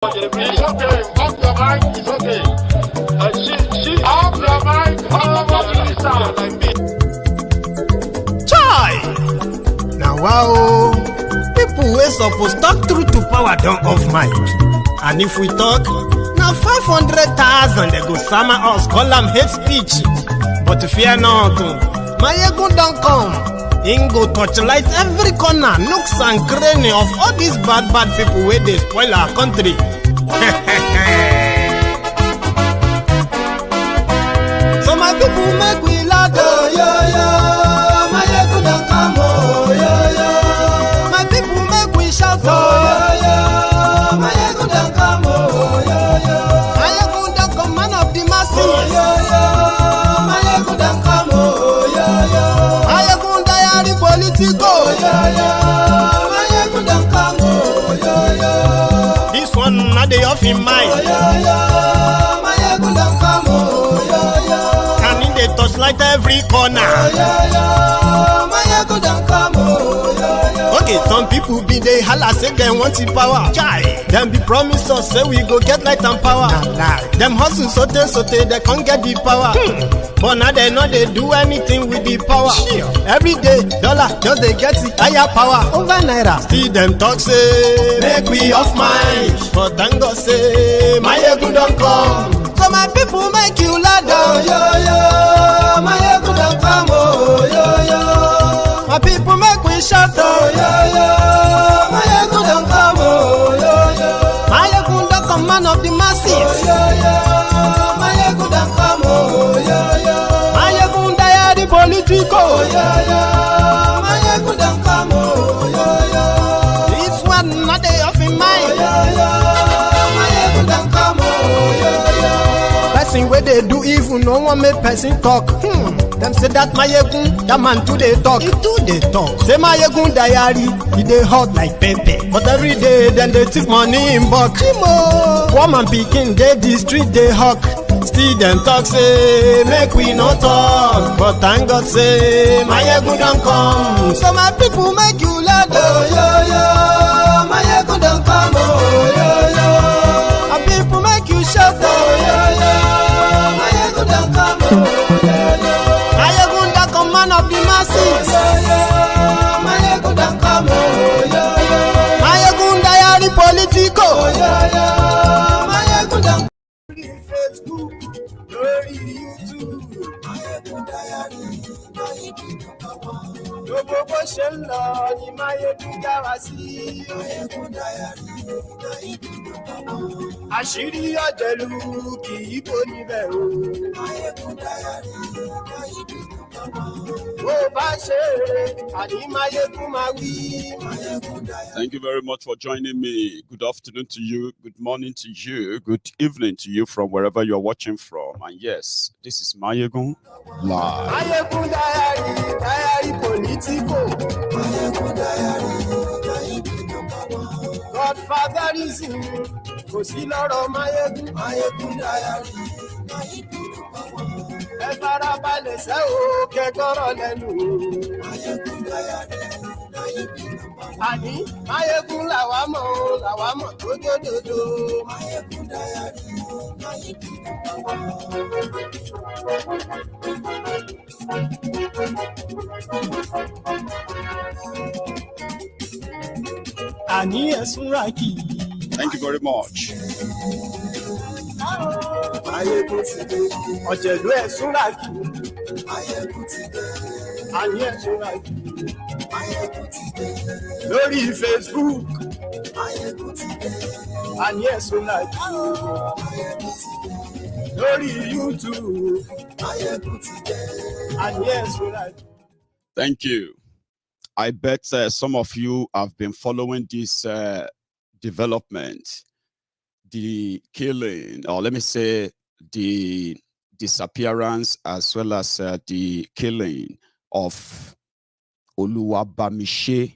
It's okay. Off your mic. It's okay. She off your mic. Chai! Now wow, people wey suppose talk truth to power don't off mic. And if we talk, now 500,000 they go summer us, call them hate speech. But fear not, Maiyegun don't come. Him go torchlight every corner, nooks and cranny of all these bad people where they spoil our country. So my people make we laugh, Maiyegun don't come, my people make we shout, Maiyegun don't come, Maiyegun don't come, man of the masses, Maiyegun don't come, Maiyegun diary politico, Maiyegun don't come, this one not the off in mind, Maiyegun don't come, and in the touchlight every corner, Maiyegun don't come. Okay, some people be they holla say they want the power. Chai, them be promise us say we go get light and power. Them hustle sote they can't get the power. But now they know they do anything with the power. Every day, dollar just they get the higher power over naira. Still them talk say make we off mind. But thank God say Maiyegun don't come. So my people make you ladder. Maiyegun don't come. My people make we shout. Maiyegun don't come. Maiyegun don't come, man of the masses. Maiyegun don't come. Maiyegun diary politico. Maiyegun don't come. This one not the off in mind. Maiyegun don't come. Person where they do evil, no one make person talk. Them say that Maiyegun, that man too they talk. He too they talk. Say Maiyegun diary, he they hot like pepper. But every day, then they take money in bulk. Woman picking, they the street they hawk. Still them talk say, make we no talk. But thank God say, Maiyegun don't come. So my people make you laugh. Maiyegun don't come. My people make you shout. Maiyegun don't come. Maiyegun don't come, man of the masses. Maiyegun don't come. Maiyegun diary politico. Maiyegun don't come. Facebook, lórí YouTube. Maiyegun diary, Maiyegun don't come. Gbogbo bó ṣe ń lọ ni Maiyegun dá wa sí. Maiyegun diary, Maiyegun don't come. Àṣírí ọ̀jẹ̀lú kì í bò níbẹ̀ o. Maiyegun diary, Maiyegun don't come. Bó bá ṣe àní Maiyegun máa wí. Thank you very much for joining me. Good afternoon to you, good morning to you, good evening to you from wherever you're watching from. And yes, this is Maiyegun Live. Maiyegun diary politico. Maiyegun diary, Godfatherism, kò sí lọ́rọ̀ Maiyegun. Maiyegun diary, ẹ farabalẹ̀ sẹ́ o kẹ́kọ̀rọ̀ lẹ́nu. Maiyegun diary, àní Maiyegun làwa mọ̀ tó dòdòdò. Maiyegun diary, àní ẹ̀sùn rà kì í. Thank you very much. Maiyegun ti dé, ọ̀jẹ̀lú ẹ̀sùn rà kì í. Maiyegun ti dé, àní ẹ̀sùn rà kì í. Maiyegun ti dé, lórí Facebook. Maiyegun ti dé, àní ẹ̀sùn rà kì í. Maiyegun ti dé, lórí YouTube. Maiyegun ti dé, àní ẹ̀sùn rà kì í. Thank you. I bet some of you have been following this development, the killing, or let me say the disappearance as well as the killing of Oluwabamise.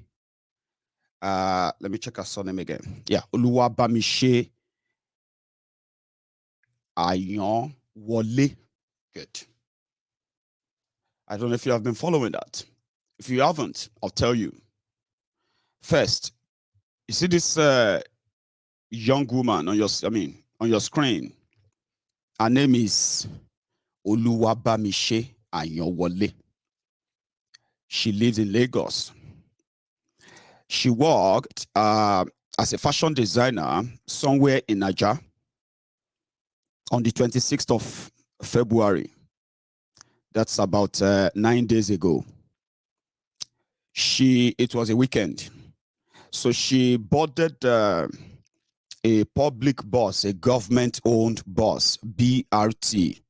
Let me check her surname again. Yeah, Oluwabamise Ayan Wole. Good. I don't know if you have been following that. If you haven't, I'll tell you. First, you see this young woman on your screen, her name is Oluwabamise Anyowole. She lives in Lagos. She worked as a fashion designer somewhere in Niger on the 26th of February. That's about 9 days ago. It was a weekend. So she boarded a public bus, a government-owned bus, BRT,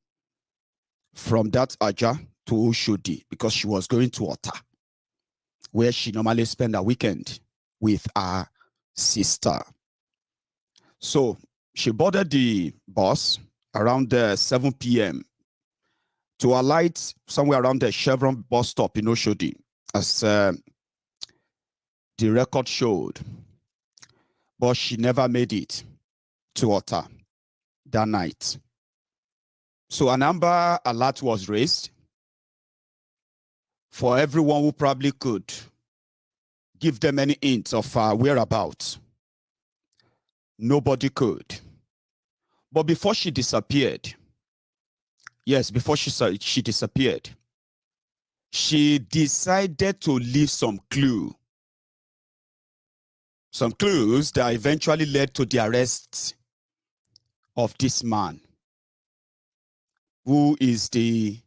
from that Aja to Oshodi because she was going to Ota, where she normally spent a weekend with her sister. So she boarded the bus around 7 p.m. to alight somewhere around the Chevron bus stop in Oshodi, as the record showed. But she never made it to Ota that night. So an Amber Alert was raised for everyone who probably could give them any hint of whereabouts. Nobody could. But before she disappeared, yes, before she disappeared, she decided to leave some clues that eventually led to the arrest of this man, who is the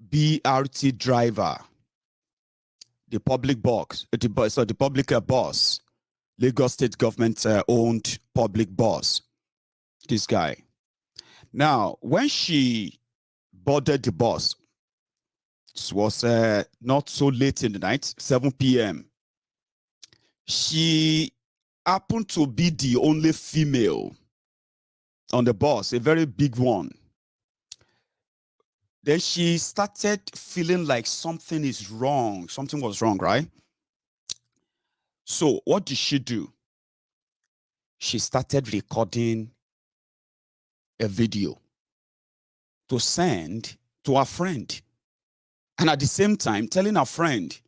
BRT driver, the public bus, Lagos State government owned public bus. This guy. Now, when she boarded the bus, it was not so late in the night, 7 p.m. She happened to be the only female on the bus, a very big one. Then she started feeling like something is wrong. Something was wrong, right? So what did she do? She started recording a video to send to her friend. And at the same time, telling her friend,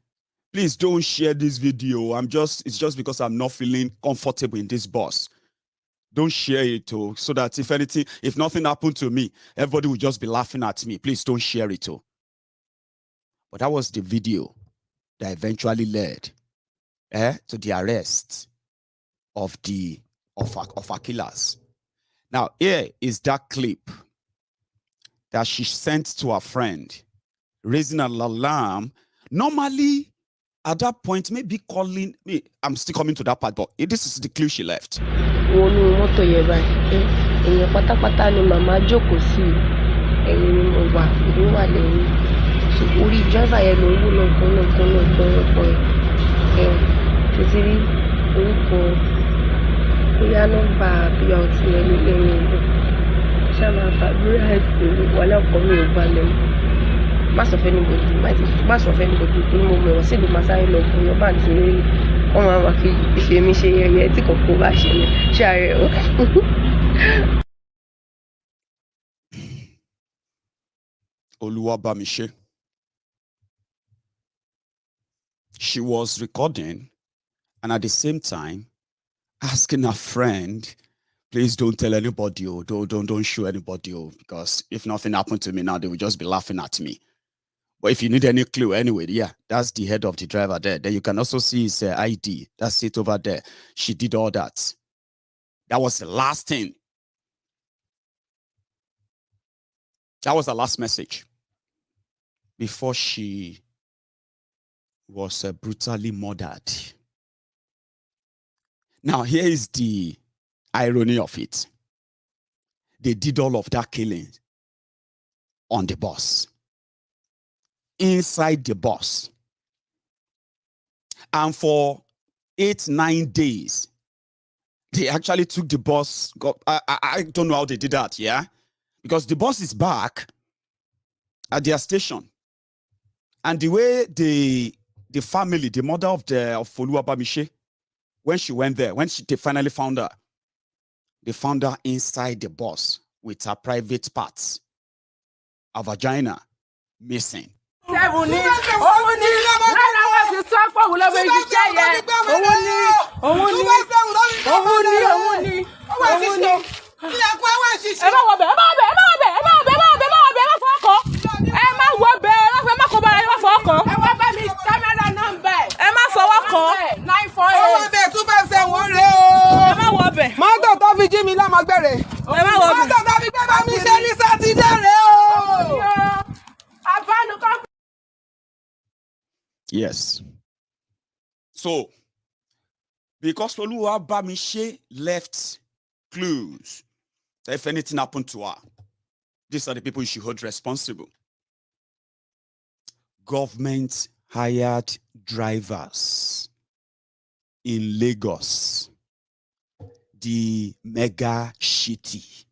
please don't share this video. It's just because I'm not feeling comfortable in this bus. Don't share it, so that if nothing happened to me, everybody will just be laughing at me. Please don't share it. But that was the video that eventually led to the arrest of our killers. Now, here is that clip that she sent to her friend, raising an alarm. Normally, at that point, maybe calling me. I'm still coming to that part, but this is the clue she left. Èèyàn pátápátá ni màmá jókòó sí, ẹ̀yìn ni mo wà, èmi wà lẹ́yìn. Orí driver yẹn ló ń wú lọ́gbọ́n ẹ̀ títí rí orúkọ bóyá nọ́mbà BRT yẹn ní lẹ́yìn ìlú. Ṣá máa fàdúrà ẹ̀sìn wọlé ọkọ̀ mi ò balẹ̀. Má sọ fẹ́ níbodì tó ní mo mọ̀ sí ìlú Masáré lọ fún yọba àti rí wọ́n máa fi ìṣe mi ṣe yẹyẹ tí kòkó bá ṣẹlẹ̀ ṣe ààrẹ o. Oluwabamise. She was recording and at the same time asking her friend, please don't tell anybody, don't show anybody, because if nothing happened to me now, they will just be laughing at me. But if you need any clue, anyway, yeah, that's the head of the driver there. Then you can also see his ID. That's it over there. She did all that. That was the last thing. That was the last message before she was brutally murdered. Now, here is the irony of it. They did all of that killing on the bus, inside the bus. And for 8-9 days, they actually took the bus. I don't know how they did that, yeah? Because the bus is back at their station. And the way the family, the mother of Oluwabamise, when she went there, they finally found her, they found her inside the bus with her private parts, her vagina missing. Yes. So, because Oluwabamise left clues, if anything happened to her, these are the people you should hold responsible. Government hired drivers in Lagos, the mega shitty.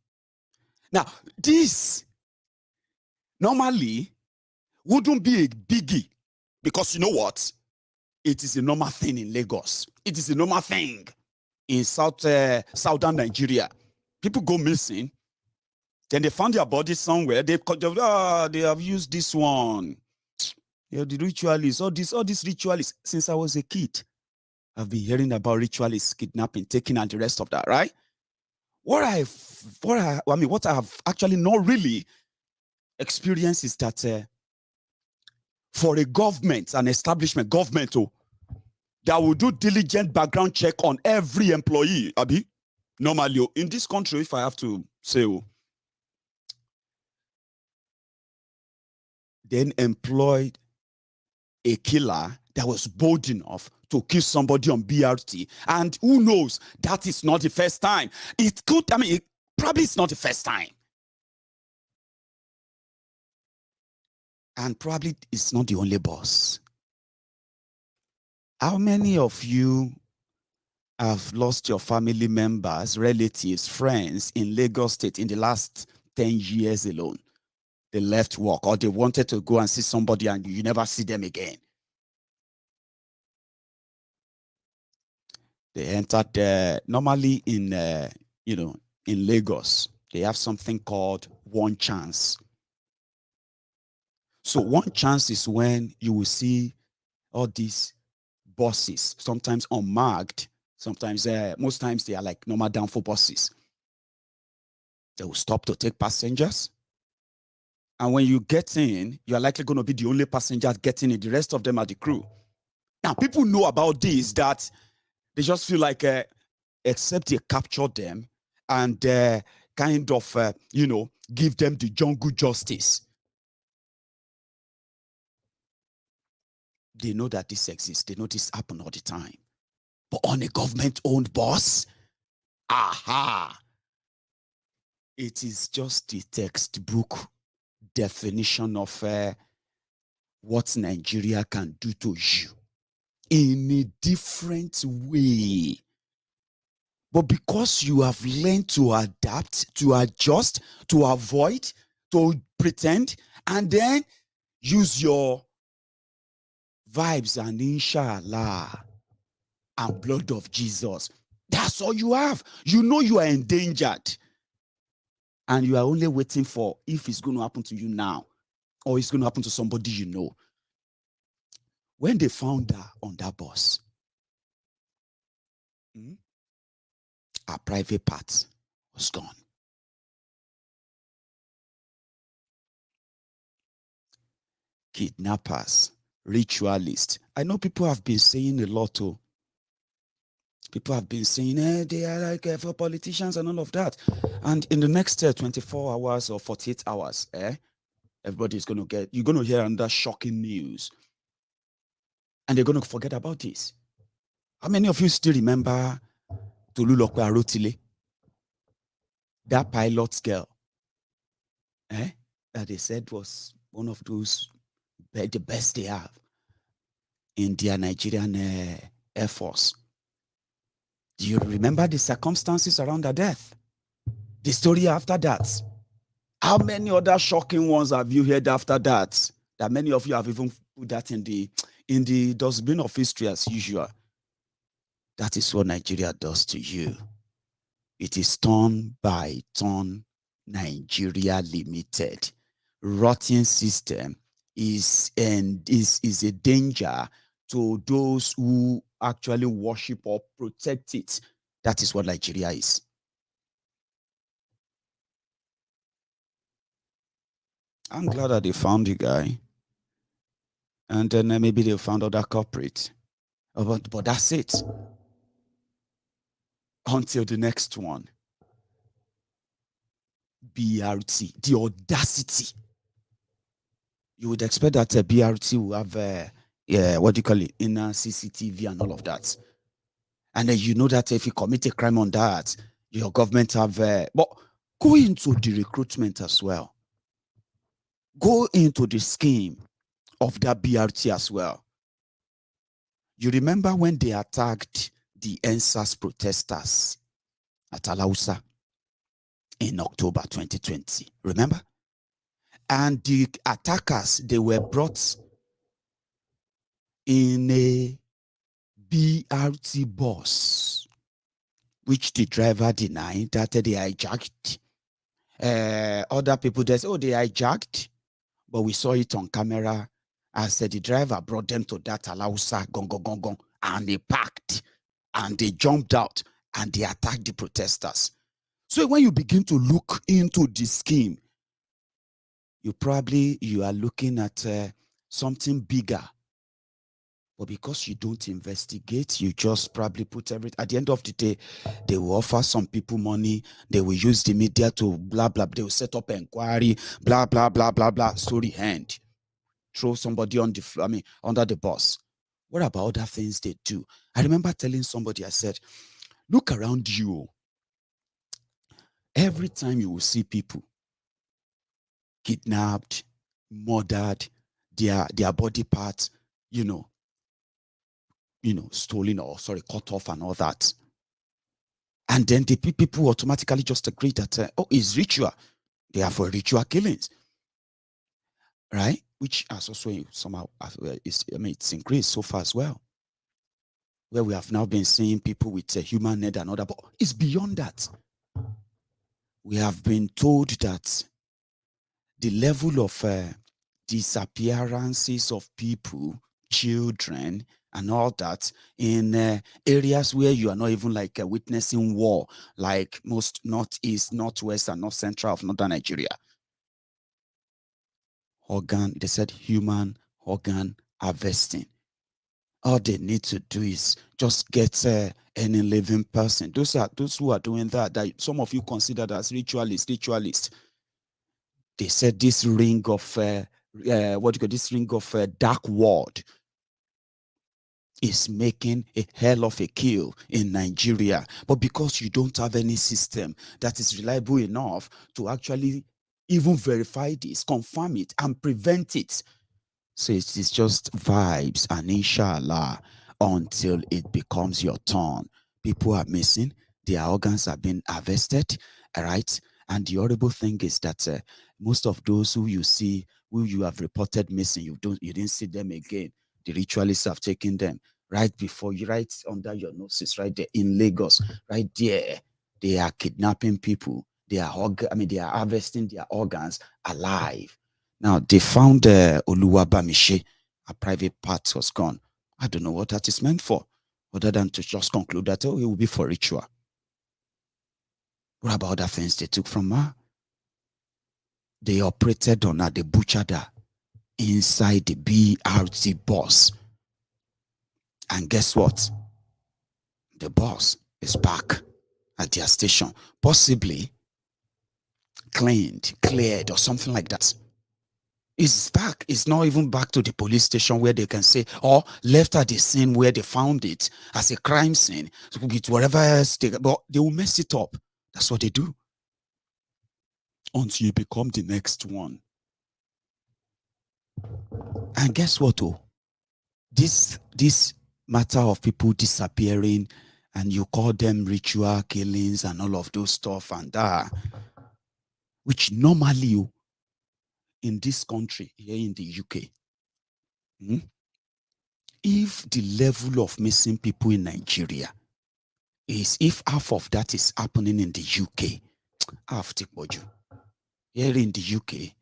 Now, this normally wouldn't be a biggie because you know what? It is a normal thing in Lagos. It is a normal thing in southern Nigeria. People go missing, then they found their bodies somewhere. They have used this one. You know, the ritualists, all these ritualists. Since I was a kid, I've been hearing about ritualists, kidnapping, taking, and the rest of that, right? What I have actually not really experienced is that for a government, an establishment, government, that will do diligent background check on every employee, Abi. Normally, in this country, if I have to say, then employed a killer that was bold enough to kill somebody on BRT. And who knows, that is not the first time. It could, probably it's not the first time. And probably it's not the only boss. How many of you have lost your family members, relatives, friends in Lagos State in the last 10 years alone? They left work or they wanted to go and see somebody and you never see them again. They entered normally in Lagos, they have something called one chance. So one chance is when you will see all these buses, sometimes unmarked, sometimes most times they are like normal downfall buses. They will stop to take passengers. And when you get in, you are likely going to be the only passenger getting in. The rest of them are the crew. Now, people know about this, that they just feel like, except they capture them and kind of, give them the jungle justice. They know that this exists. They know this happen all the time. But on a government-owned bus, aha! It is just the textbook definition of what Nigeria can do to you in a different way. But because you have learned to adapt, to adjust, to avoid, to pretend, and then use your vibes and inshallah and blood of Jesus. That's all you have. You know you are endangered. And you are only waiting for if it's going to happen to you now or it's going to happen to somebody you know. When they found her on that bus, her private part was gone. Kidnappers, ritualists. I know people have been saying a lot too. People have been saying, they are like for politicians and all of that. And in the next 24 hours or 48 hours, everybody's going to you're going to hear another shocking news. And they're going to forget about this. How many of you still remember Tolulokwe Arotile? That pilot girl, that they said was one of those, the best they have in their Nigerian Air Force. Do you remember the circumstances around her death? The story after that? How many other shocking ones have you heard after that? That many of you have even put that in the dustbin of history as usual. That is what Nigeria does to you. It is turn by turn Nigeria Limited. Rotten system, is a danger to those who actually worship or protect it. That is what Nigeria is. I'm glad that they found the guy. And then maybe they found other culprit. But that's it. Until the next one. BRT. The audacity. You would expect that a BRT will have what do you call it? Inner CCTV and all of that. And then you know that if you commit a crime on that, your government have but go into the recruitment as well. Go into the scheme of that BRT as well. You remember when they attacked the NSAS protesters at Alausa in October 2020? Remember? And the attackers, they were brought in a BRT bus, which the driver denied that they hijacked. Other people, they say, oh, they hijacked, but we saw it on camera as the driver brought them to that Alausa, gong, and they parked, and they jumped out, and they attacked the protesters. So when you begin to look into the scheme, you are looking at something bigger. But because you don't investigate, you just probably put everything. At the end of the day, they will offer some people money. They will use the media to blah, blah. They will set up inquiry, blah, blah, blah, blah, blah. Story end. Throw somebody on under the bus. What about other things they do? I remember telling somebody, I said, look around you. Every time you will see people kidnapped, murdered, their body parts, stolen or cut off and all that. And then the people automatically just agree that, it's ritual. They are for ritual killings. Right? Which has also somehow, it's increased so far as well. Where we have now been seeing people with a human head and all that, but it's beyond that. We have been told that the level of disappearances of people, children, and all that in areas where you are not even like witnessing war, like most northeast, northwest, and north central of northern Nigeria. They said human organ harvesting. All they need to do is just get any living person. Those who are doing that some of you consider as ritualists. They said this ring of dark world is making a hell of a kill in Nigeria. But because you don't have any system that is reliable enough to actually even verify this, confirm it, and prevent it. So it's just vibes, and inshallah, until it becomes your turn. People are missing, their organs are being harvested, all right? And the horrible thing is that most of those who you have reported missing, you didn't see them again. The ritualists have taken them right under your noses, right there in Lagos, right there. They are kidnapping people. They are harvesting their organs alive. Now they found Oluwabamise. A private part was gone. I don't know what that is meant for, other than to just conclude that it will be for ritual. What about other things they took from her? They operated on her, they butchered her inside the BRT bus. And guess what? The bus is back at their station, possibly cleared, or something like that. It's back. It's not even back to the police station where they can say, or left at the scene where they found it as a crime scene, with whatever else but they will mess it up. That's what they do. Until you become the next one. And guess what, this matter of people disappearing, and you call them ritual killings and all of those stuff and that, which normally in this country, here in the UK, if the level of missing people in Nigeria if half of that is happening in the UK, here in the UK,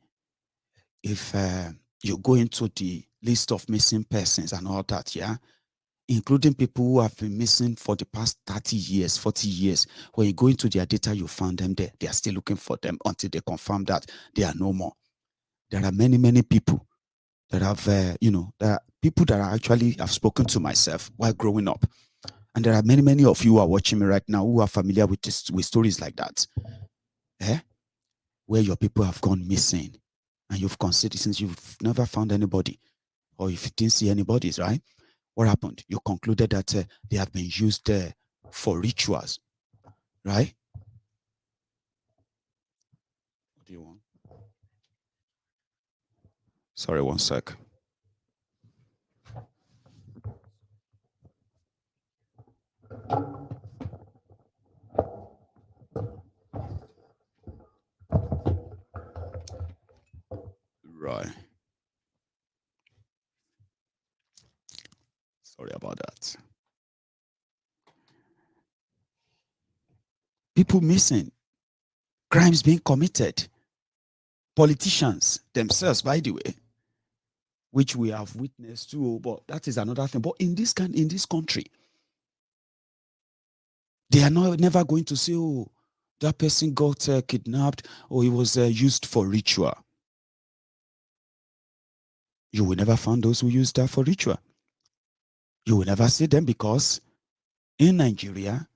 if you go into the list of missing persons and all that, yeah, including people who have been missing for the past 30 years, 40 years. When you go into their data, you find them there. They are still looking for them until they confirm that they are no more. There are many, many people that have, there are people that I actually have spoken to myself while growing up. And there are many, many of you who are watching me right now who are familiar with stories like that. Where your people have gone missing and you've considered, since you've never found anybody, or if you didn't see anybody, right? What happened? You concluded that they have been used for rituals, right? What do you want? Sorry, one sec. Right. Sorry about that. People missing, crimes being committed, politicians themselves, by the way, which we have witnessed too, but that is another thing. But in this country, they are never going to say, oh, that person got kidnapped or he was used for ritual. You will never find those who use that for ritual. You will never see them, because in Nigeria,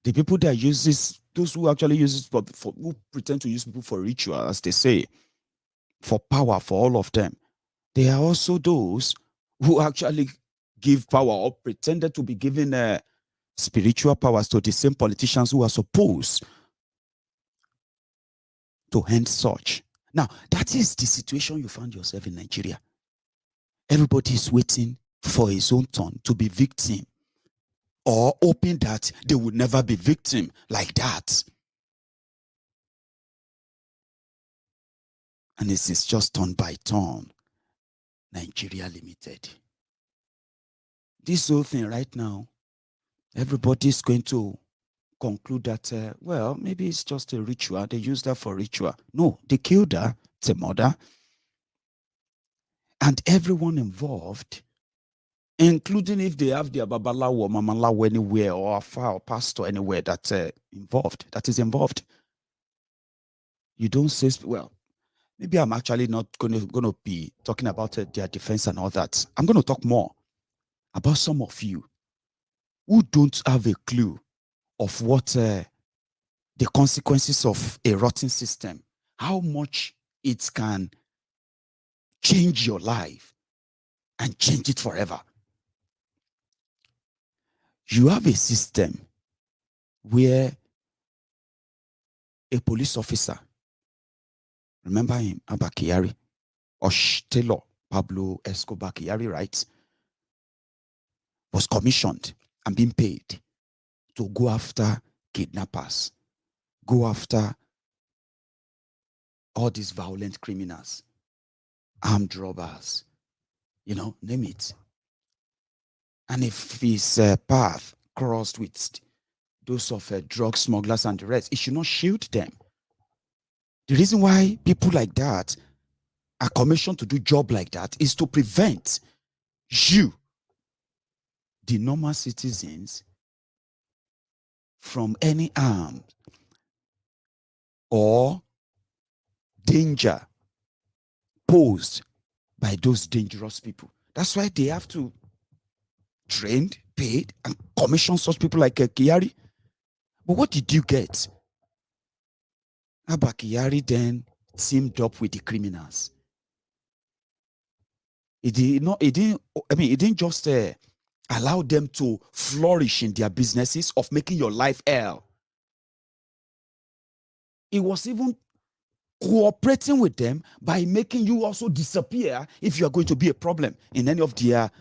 the people that use this, those who actually use it who pretend to use people for ritual, as they say, for power, for all of them, they are also those who actually give power or pretended to be giving spiritual powers to the same politicians who are supposed to end such. Now, that is the situation you find yourself in Nigeria. Everybody is waiting for his own turn to be victim, or hoping that they would never be victim like that. And this is just turn by turn. Nigeria Limited. This whole thing right now, everybody's going to conclude that, well, maybe it's just a ritual. They use that for ritual. No, they killed her. It's a murder. And everyone involved, including if they have their babalawo or mamalawo anywhere, or afa or pastor anywhere that is involved. You don't say, well, maybe I'm actually not going to be talking about their defense and all that. I'm going to talk more about some of you who don't have a clue of what the consequences of a rotten system, how much it can change your life and change it forever. You have a system where a police officer, remember him, Abba Kyari, Hushtailor Pablo Escobar Kyari, right, was commissioned and being paid to go after kidnappers, go after all these violent criminals, armed robbers, name it. And if his path crossed with those of drug smugglers and the rest, it should not shield them. The reason why people like that are commissioned to do job like that is to prevent you, the normal citizens, from any harm or danger posed by those dangerous people. That's why they have to train, paid, and commission such people like Kyari. But what did you get? Abba Kyari then teamed up with the criminals. It didn't just allow them to flourish in their businesses of making your life hell. It was even cooperating with them by making you also disappear if you are going to be a problem in any of their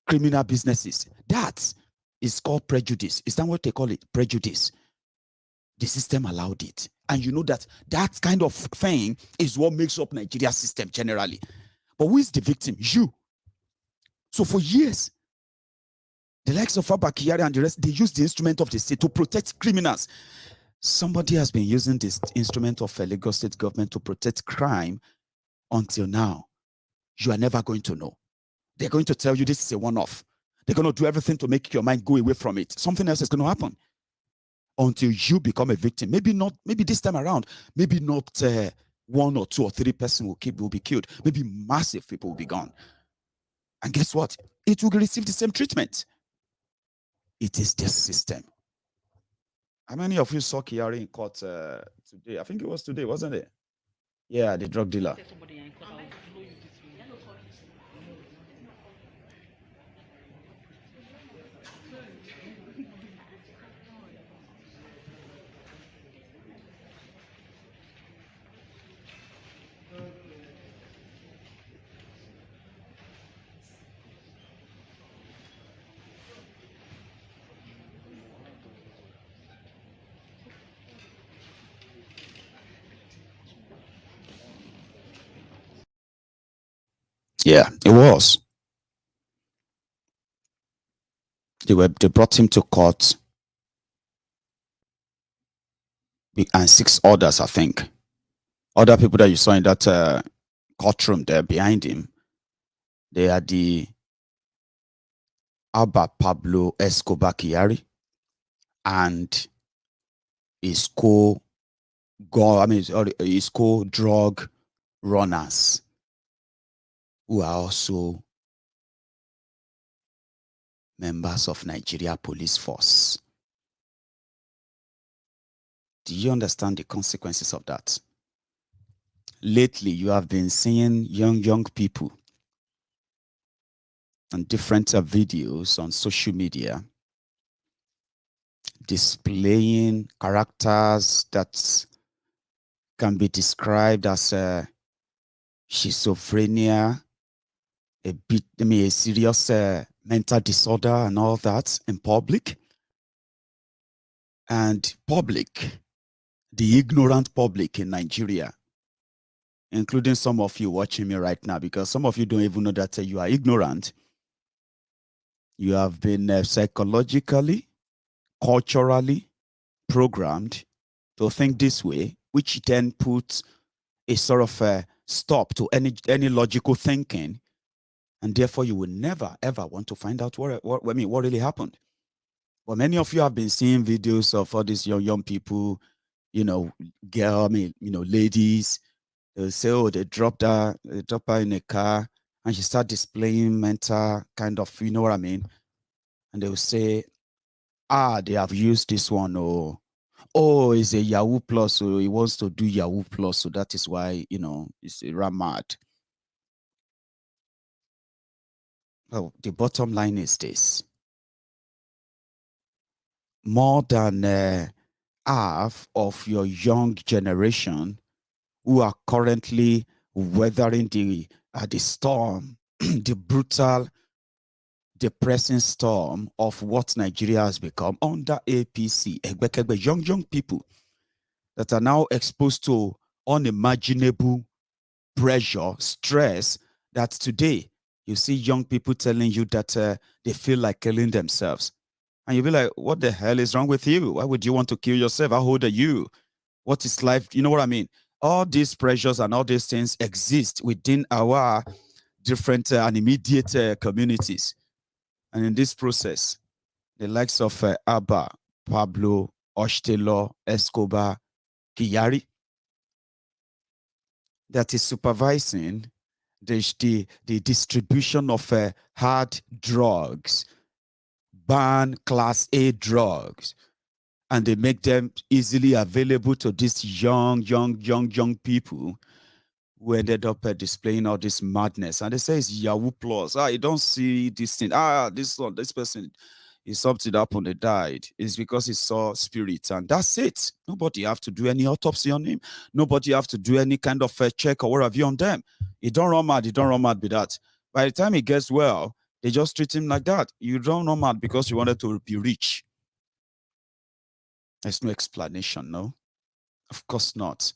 criminal businesses. That is called prejudice. Is that what they call it? Prejudice. The system allowed it. And you know that kind of thing is what makes up Nigeria's system generally. But who is the victim? You. So for years, the likes of Abba Kyari and the rest, they use the instrument of the state to protect criminals. Somebody has been using this instrument of Lagos state government to protect crime Until now, you are never going to know. They're going to tell you this is a one-off. They're going to do everything to make your mind go away from it. Something else is going to happen until you become a victim. Maybe not, maybe this time around, maybe not 1 or 2 or 3 persons will be killed. Maybe massive people will be gone. And guess what? It will receive the same treatment. It is the system. How many of you saw Kyari in court today? I think it was today, wasn't it? Yeah, the drug dealer. Yeah, it was. They brought him to court, and 6 others, I think. Other people that you saw in that courtroom there behind him, they are the Abba Hushtailor Kyari and his co-drug runners, who are also members of Nigeria Police Force. Do you understand the consequences of that? Lately, you have been seeing young people on different videos on social media displaying characters that can be described as schizophrenia, a serious mental disorder and all that in public. And the ignorant public in Nigeria, including some of you watching me right now, because some of you don't even know that you are ignorant. You have been psychologically, culturally programmed to think this way, which then puts a sort of stop to any logical thinking, and therefore you will never ever want to find out what really happened. Well, many of you have been seeing videos of all these young people, ladies. They'll say, oh, they dropped her in a car, and she start displaying mental kind of, you know what I mean? And they'll say, they have used this one, oh, it's a Yahoo Plus, so he wants to do Yahoo Plus, so that is why, it's a mad. Well, the bottom line is this. More than half of your young generation who are currently weathering the storm, the brutal, depressing storm of what Nigeria has become under APC, young people that are now exposed to unimaginable pressure, stress, that today you see young people telling you that they feel like killing themselves. And you'll be like, what the hell is wrong with you? Why would you want to kill yourself? How old are you? What is life? You know what I mean? All these pressures and all these things exist within our different and immediate communities. And in this process, the likes of Abba, Hushtailor Kyari, that is supervising the distribution of hard drugs, ban class A drugs, and they make them easily available to these young people who ended up displaying all this madness. And they say it's Yahoo Plus. You don't see this thing. This person is something that happened, they died. It's because he saw spirits, and that's it. Nobody have to do any autopsy on him. Nobody have to do any kind of check or whatever on them. He don't run mad. He don't run mad with that. By the time he gets well, they just treat him like that. You don't run mad because you wanted to be rich. There's no explanation, no? Of course not.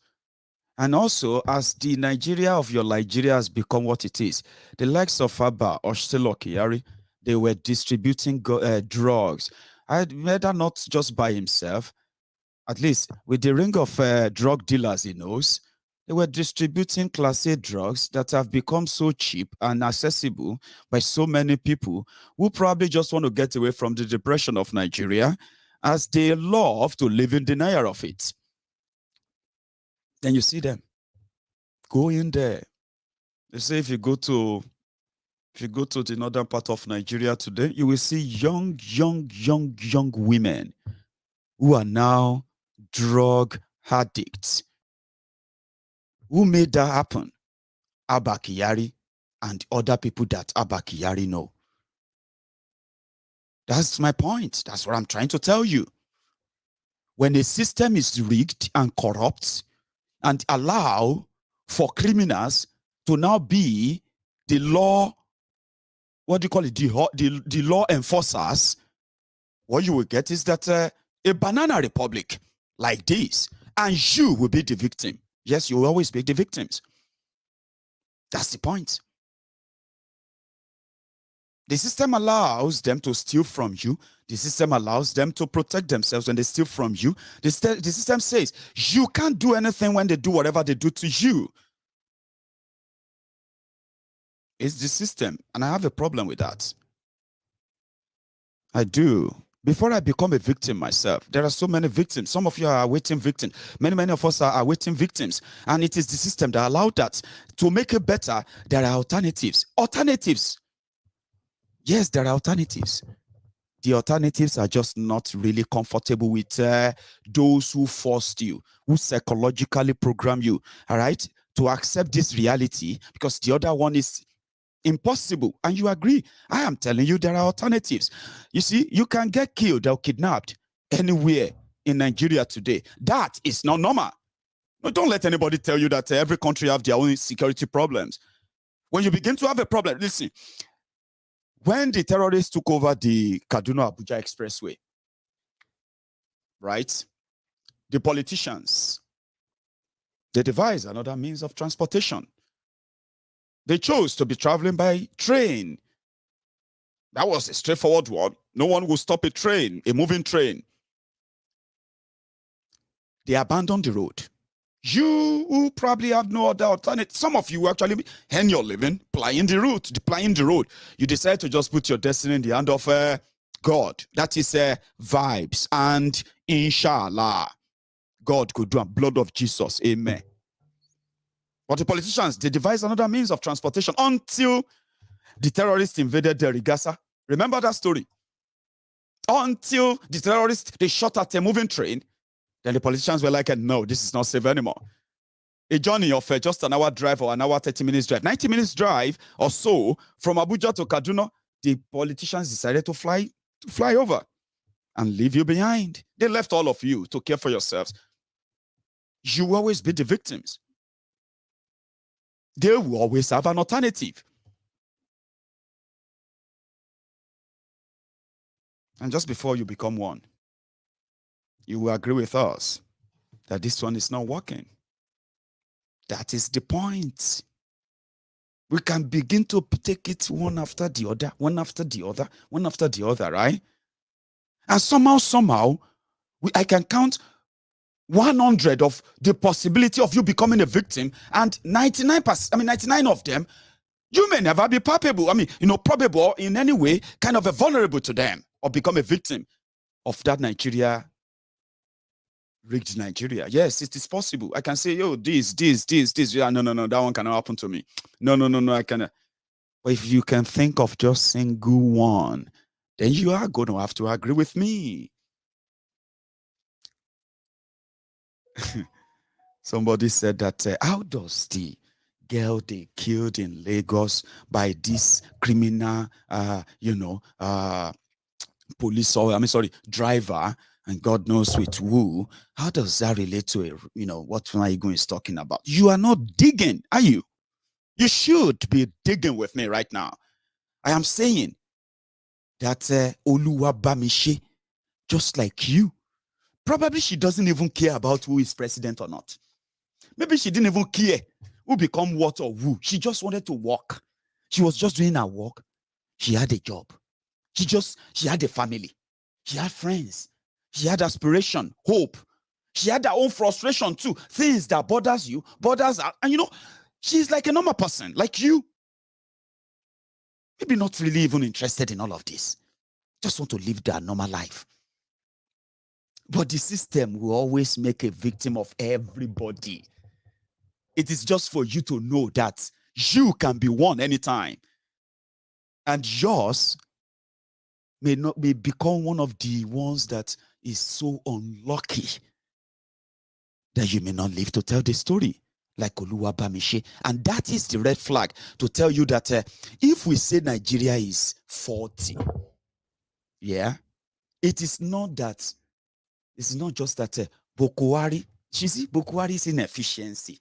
And also, as the Nigeria of your Nigeria has become what it is, the likes of Abba Hushtailor Kyari, they were distributing drugs. Whether not just by himself, at least with the ring of drug dealers he knows, They were distributing Class A drugs that have become so cheap and accessible by so many people who probably just want to get away from the depression of Nigeria, as they love to live in denial of it. Then you see them go in there. They say if you go to the northern part of Nigeria today, you will see young women who are now drug addicts. Who made that happen? Abba Kyari and other people that Abba Kyari know. That's my point. That's what I'm trying to tell you. When a system is rigged and corrupt and allow for criminals to now be the law, what do you call it, the law enforcers, what you will get is that a banana republic like this, and you will be the victim. Yes, you will always be the victims. That's the point. The system allows them to steal from you. The system allows them to protect themselves when they steal from you. The system says you can't do anything when they do whatever they do to you. It's the system, and I have a problem with that. I do. Before I become a victim myself, there are so many victims. Some of you are awaiting victims. Many of us are awaiting victims. And it is the system that allowed that. To make it better, there are alternatives. Alternatives. Yes, there are alternatives. The alternatives are just not really comfortable with those who forced you, who psychologically program you, all right, to accept this reality, because the other one is impossible. And you agree. I am telling you, there are alternatives. You see, you can get killed or kidnapped anywhere in Nigeria today. That is not normal. No, don't let anybody tell you that every country have their own security problems. When you begin to have a problem, listen, when the terrorists took over the Kaduna-Abuja Expressway, right, the politicians, they devised another means of transportation. They chose to be traveling by train. That was a straightforward one. No one will stop a train, a moving train. They abandoned the road. You who probably have no other alternative. Some of you actually earn your living plying the road. You decide to just put your destiny in the hand of God. That is vibes. And inshallah, God could do a blood of Jesus. Amen. But the politicians, they devised another means of transportation until the terrorists invaded the Rigasa. Remember that story? Until the terrorists, they shot at a moving train. Then the politicians were like, no, this is not safe anymore. A journey of just an hour drive or an hour, 30 minutes drive, 90 minutes drive or so from Abuja to Kaduna, the politicians decided to fly over and leave you behind. They left all of you to care for yourselves. You will always be the victims. They will always have an alternative. And just before you become one, you will agree with us that this one is not working. That is the point. We can begin to take it one after the other, one after the other, one after the other, right? And somehow, I can count 100 of the possibility of you becoming a victim, and 99 of them, you may never be probable. Probable in any way, kind of vulnerable to them, or become a victim of that rigged Nigeria. Yes, it is possible. I can say, yo, this. Yeah, no, that one cannot happen to me. No, I cannot. But if you can think of just single one, then you are going to have to agree with me. Somebody said that, how does the girl they killed in Lagos by this criminal, police, driver, and God knows with who, how does that relate to what Maiyegun is talking about? You are not digging, are you? You should be digging with me right now. I am saying that Oluwabamise, just like you, probably she doesn't even care about who is president or not. Maybe she didn't even care who become what or who. She just wanted to work. She was just doing her work. She had a job. She had a family. She had friends. She had aspiration, hope. She had her own frustration too. Things that bothers you, bothers her. And she's like a normal person, like you. Maybe not really even interested in all of this. Just want to live their normal life. But the system will always make a victim of everybody. It is just for you to know that you can be won anytime. And yours may become one of the ones that is so unlucky that you may not live to tell the story, like Oluwabamise. And that is the red flag to tell you that if we say Nigeria is faulty, yeah, it is not that, it's not just that Boko Haram, you see, Boko Haram's inefficiency,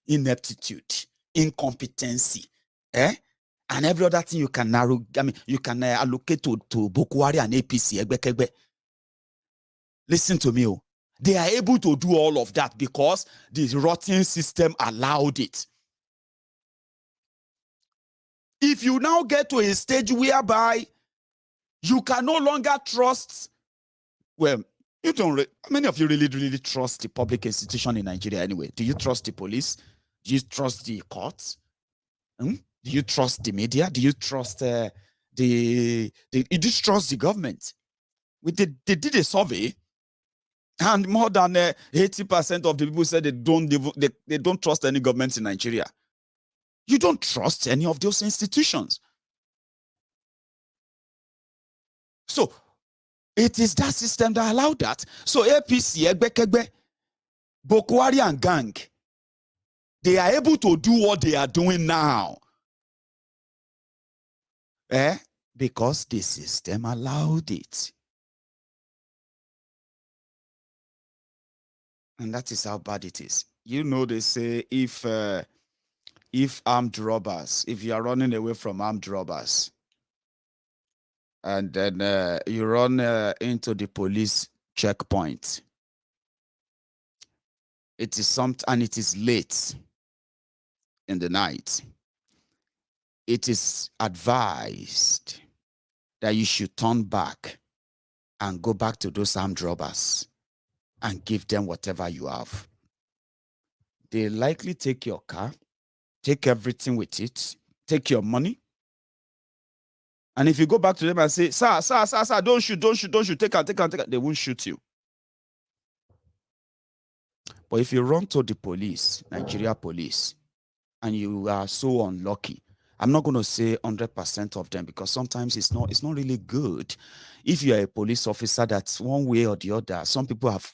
ineptitude, incompetency, and every other thing you can narrow, you can allocate to Boko Haram and APC. Listen to me. They are able to do all of that because the rotten system allowed it. If you now get to a stage whereby you can no longer trust, well, you don't. How many of you really trust the public institution in Nigeria anyway? Do you trust the police? Do you trust the courts? Do you trust the media? Do you trust you trust the government? They did a survey, and more than 80% of the people said they don't trust any government in Nigeria. You don't trust any of those institutions. So it is that system that allowed that. So APC, Egbekegbe, Boko Haram and gang, they are able to do what they are doing now. Because the system allowed it. And that is how bad it is. They say if armed robbers, if you are running away from armed robbers, and then you run into the police checkpoint, it is and it is late in the night, it is advised that you should turn back and go back to those armed robbers and give them whatever you have. They likely take your car, take everything with it, take your money. And if you go back to them and say, sir, don't shoot, take it, they won't shoot you. But if you run to the police, Nigeria police, and you are so unlucky, I'm not going to say 100% of them, because sometimes it's not really good. If you are a police officer, that's one way or the other. Some people have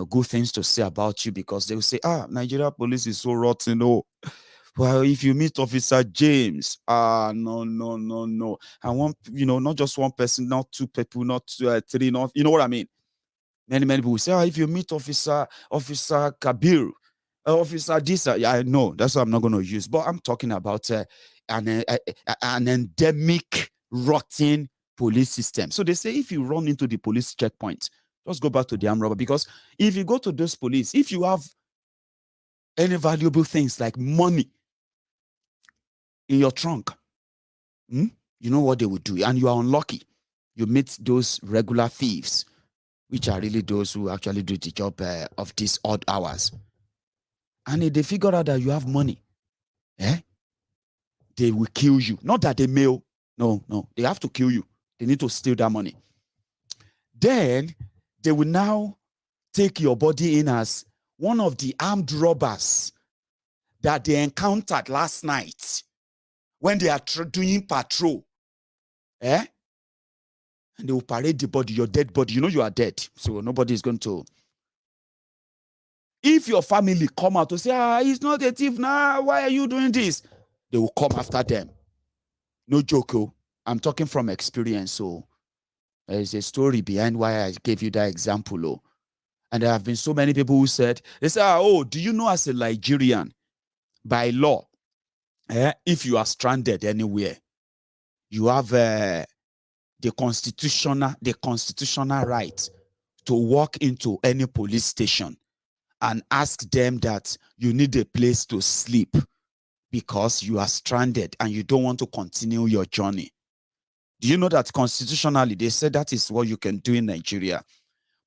good things to say about you, because they will say, Nigeria police is so rotten. Oh, well, if you meet Officer James, no. I want, not just one person, not two people, not three, not, you know what I mean? Many people will say, if you meet Officer Kabir, Officer this, I know, that's what I'm not going to use. But I'm talking about an endemic, rotten police system. So they say, if you run into the police checkpoint, just go back to the armed robber. Because if you go to those police, if you have any valuable things like money in your trunk, you know what they would do. And you are unlucky, you meet those regular thieves, which are really those who actually do the job of these odd hours. And if they figure out that you have money, they will kill you. Not that they may. No. They have to kill you. They need to steal that money. Then they will now take your body in as one of the armed robbers that they encountered last night when they are doing patrol. And they will parade the body, your dead body. You are dead. So nobody is going to. If your family come out to say, he's not a thief now, why are you doing this? They will come after them. No joke. I'm talking from experience. So there's a story behind why I gave you that example. And there have been so many people who said, they say, do you know, as a Nigerian, by law, if you are stranded anywhere, you have the constitutional right to walk into any police station and ask them that you need a place to sleep because you are stranded and you don't want to continue your journey. Do you know that constitutionally they said that is what you can do in Nigeria?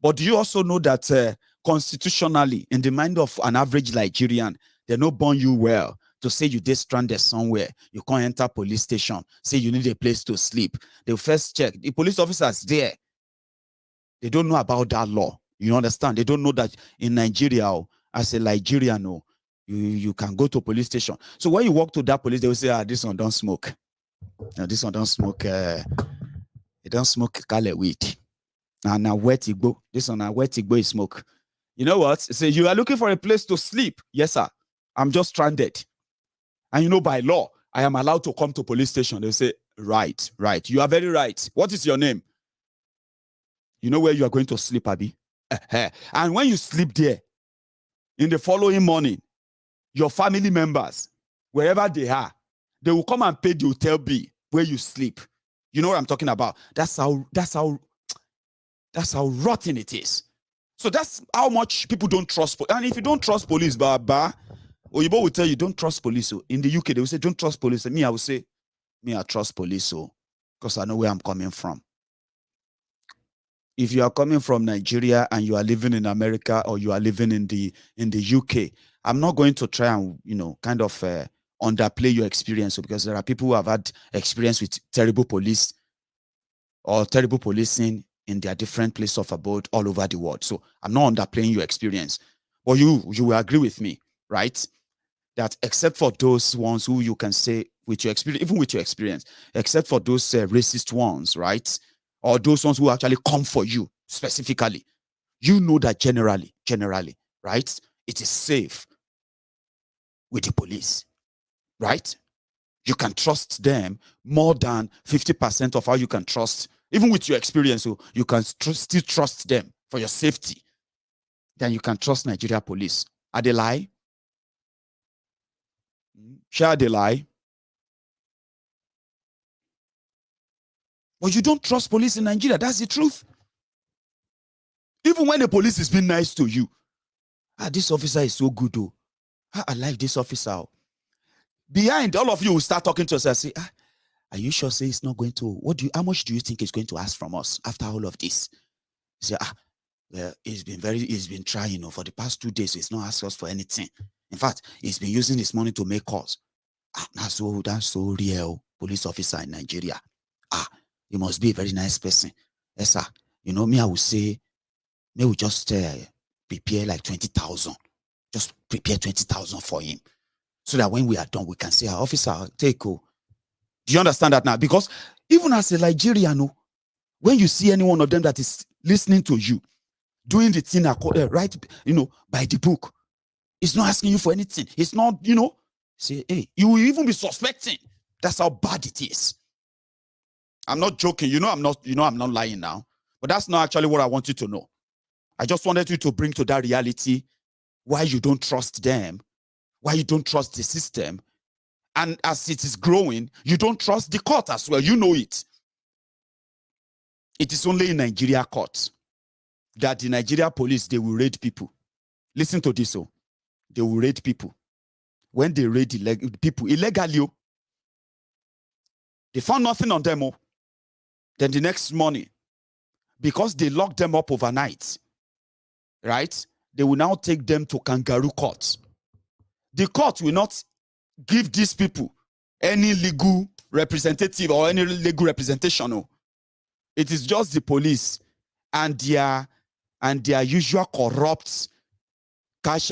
But do you also know that constitutionally, in the mind of an average Nigerian, they no born you well to say you dey stranded somewhere, you can't enter police station, say you need a place to sleep. They first check. The police officers there, they don't know about that law. You understand? They don't know that in Nigeria, as a Nigerian, you can go to a police station. So when you walk to that police, they will say, this one don't smoke. No, this one don't smoke. It don't smoke kale weed. Now wet igbo. This one now wet igbo is smoke. You know what? Say you are looking for a place to sleep. Yes, sir. I'm just stranded. And you know, by law, I am allowed to come to police station. They say, right. You are very right. What is your name? You know where you are going to sleep, Abi? And when you sleep there, in the following morning, your family members, wherever they are, they will come and pay the hotel bill where you sleep. You know what I'm talking about? That's how rotten it is. So that's how much people don't trust. And if you don't trust police, Baba, Oyibo will tell you don't trust police. So in the UK, they will say don't trust police. And me, I will say, me, I trust police. So because I know where I'm coming from. If you are coming from Nigeria and you are living in America or you are living in the UK, I'm not going to try and kind of underplay your experience, because there are people who have had experience with terrible police or terrible policing in their different place of abode all over the world. So I'm not underplaying your experience, but you will agree with me, right? That except for those ones who you can say with your experience, even with your experience, except for those racist ones, right? Or those ones who actually come for you specifically, you know that generally, right? It is safe with the police, right? You can trust them more than 50% of how you can trust, even with your experience, so you can still trust them for your safety. Then you can trust Nigeria police. Are they lie? Sure, they lie. But you don't trust police in Nigeria. That's the truth. Even when the police is being nice to you, this officer is so good, though. I like this officer. Behind, all of you will start talking to us and say, are you sure say it's not going to, how much do you think it's going to ask from us after all of this? You say, well, he's been trying, for the past 2 days, he's not asked us for anything. In fact, he's been using his money to make calls. That's so real, police officer in Nigeria. You must be a very nice person. Yes, sir. Me, I would say, may we just prepare like 20,000. Just prepare 20,000 for him. So that when we are done, we can say, officer, take o. Do you understand that now? Because even as a Nigerian, when you see any one of them that is listening to you, doing the thing right, by the book, it's not asking you for anything. It's not, say, hey, you will even be suspecting. That's how bad it is. I'm not joking. I'm not lying now. But that's not actually what I want you to know. I just wanted you to bring to that reality why you don't trust them, why you don't trust the system. And as it is growing, you don't trust the court as well. You know it. It is only in Nigeria courts that the Nigeria police, they will raid people. Listen to this. They will raid people. When they raid people illegally, they found nothing on them. Then the next morning, because they locked them up overnight, right? They will now take them to kangaroo court. The court will not give these people any legal representative or any legal representation. It is just the police and their usual corrupt what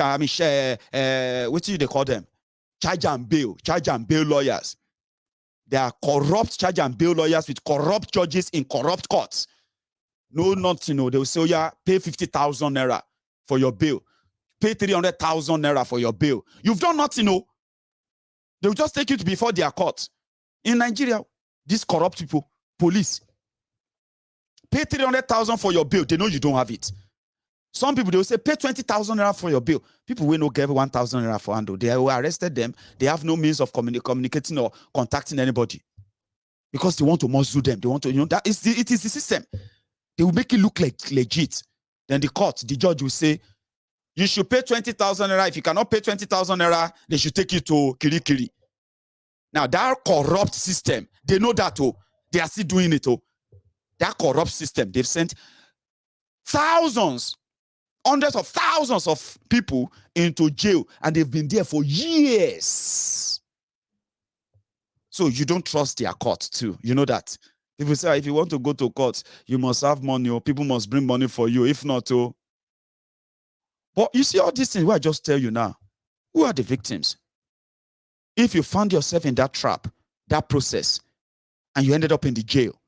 do they call them? Charge and bail lawyers. They are corrupt charge and bail lawyers with corrupt judges in corrupt courts. No, nothing. They will say, pay 50,000 naira for your bail. Pay 300,000 naira for your bail. You've done nothing. They will just take you to before their court. In Nigeria, these corrupt people, police, pay 300,000 for your bail. They know you don't have it. Some people, they will say, pay 20,000 naira for your bail. People will not give 1,000 naira for handle. They will arrested them. They have no means of communicating or contacting anybody because they want to muzzle them. They want to, it is the system. They will make it look like legit. Then the judge will say, you should pay 20,000 naira. If you cannot pay 20,000 naira, they should take you to Kirikiri. Now, that corrupt system, they know that, they are still doing it, That corrupt system, they've sent thousands, hundreds of thousands of people into jail, and they've been there for years. So you don't trust their court too. You know that. People say, if you want to go to court, you must have money, or people must bring money for you. If not, oh. But you see all these things, what I just tell you now, who are the victims? If you found yourself in that trap, that process, and you ended up in the jail,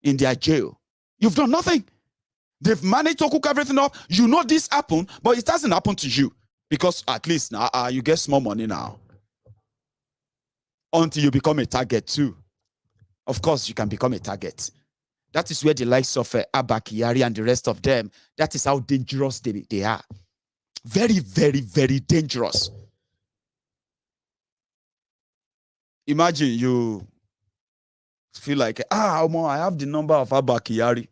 in their jail, you've done nothing. They've managed to cook everything up. You know this happened, but it doesn't happen to you, because at least now you get small money now. Until you become a target too. Of course, you can become a target. That is where the likes of Abba Kyari and the rest of them, that is how dangerous they are. Very, very, very dangerous. Imagine you feel like, I have the number of Abba Kyari.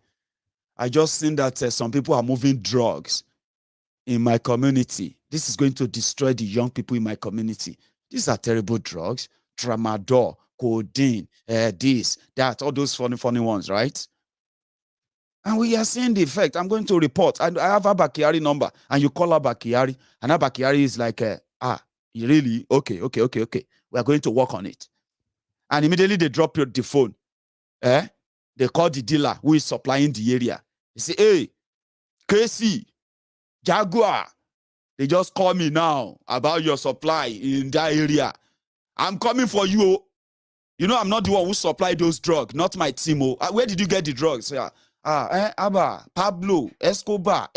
I just seen that some people are moving drugs in my community. This is going to destroy the young people in my community. These are terrible drugs. Tramadol, codeine, this, that, all those funny ones, right? And we are seeing the effect. I'm going to report. I have Abba Kyari number, and you call Abba Kyari, and Abba Kyari is like, really? Okay. We are going to work on it. And immediately they drop the phone. They call the dealer who is supplying the area. They say, hey, KC, Jaguar, they just call me now about your supply in that area. I'm coming for you. You know, I'm not the one who supplied those drugs, not my team. Where did you get the drugs? Yeah. Abba, Pablo, Escobar,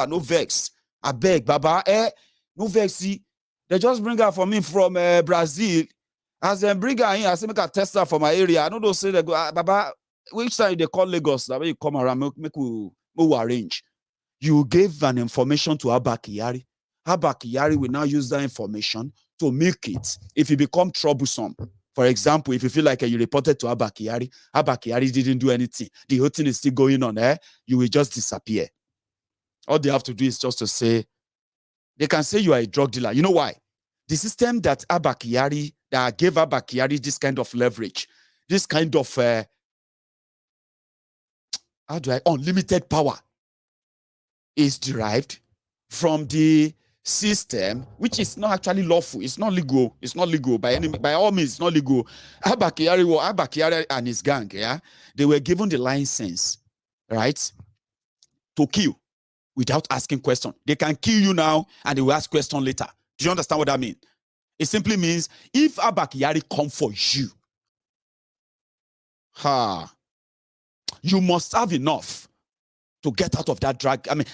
no vex. I beg, Baba, no vex. See, they just bring her for me from Brazil. As they bring her in, I say, make a test her for my area. I know those say they go, Baba, which time they call Lagos? That way you come around, make we arrange. You gave an information to Abba Kyari. Abba Kyari will now use that information to make it, if you become troublesome. For example, if you feel like you reported to Abba Kyari didn't do anything, the whole thing is still going on, you will just disappear. All they have to do is just to say, they can say you are a drug dealer. You know why? The system that gave Abba Kyari this kind of leverage, this kind of, unlimited power, is derived from the system, which is not actually lawful. It's not legal. It's not legal by all means. It's not legal. Abba Kyari and his gang, they were given the license, right, to kill without asking question. They can kill you now and they will ask question later. Do you understand what that means? It simply means if Abba Kyari come for you, you must have enough to get out of that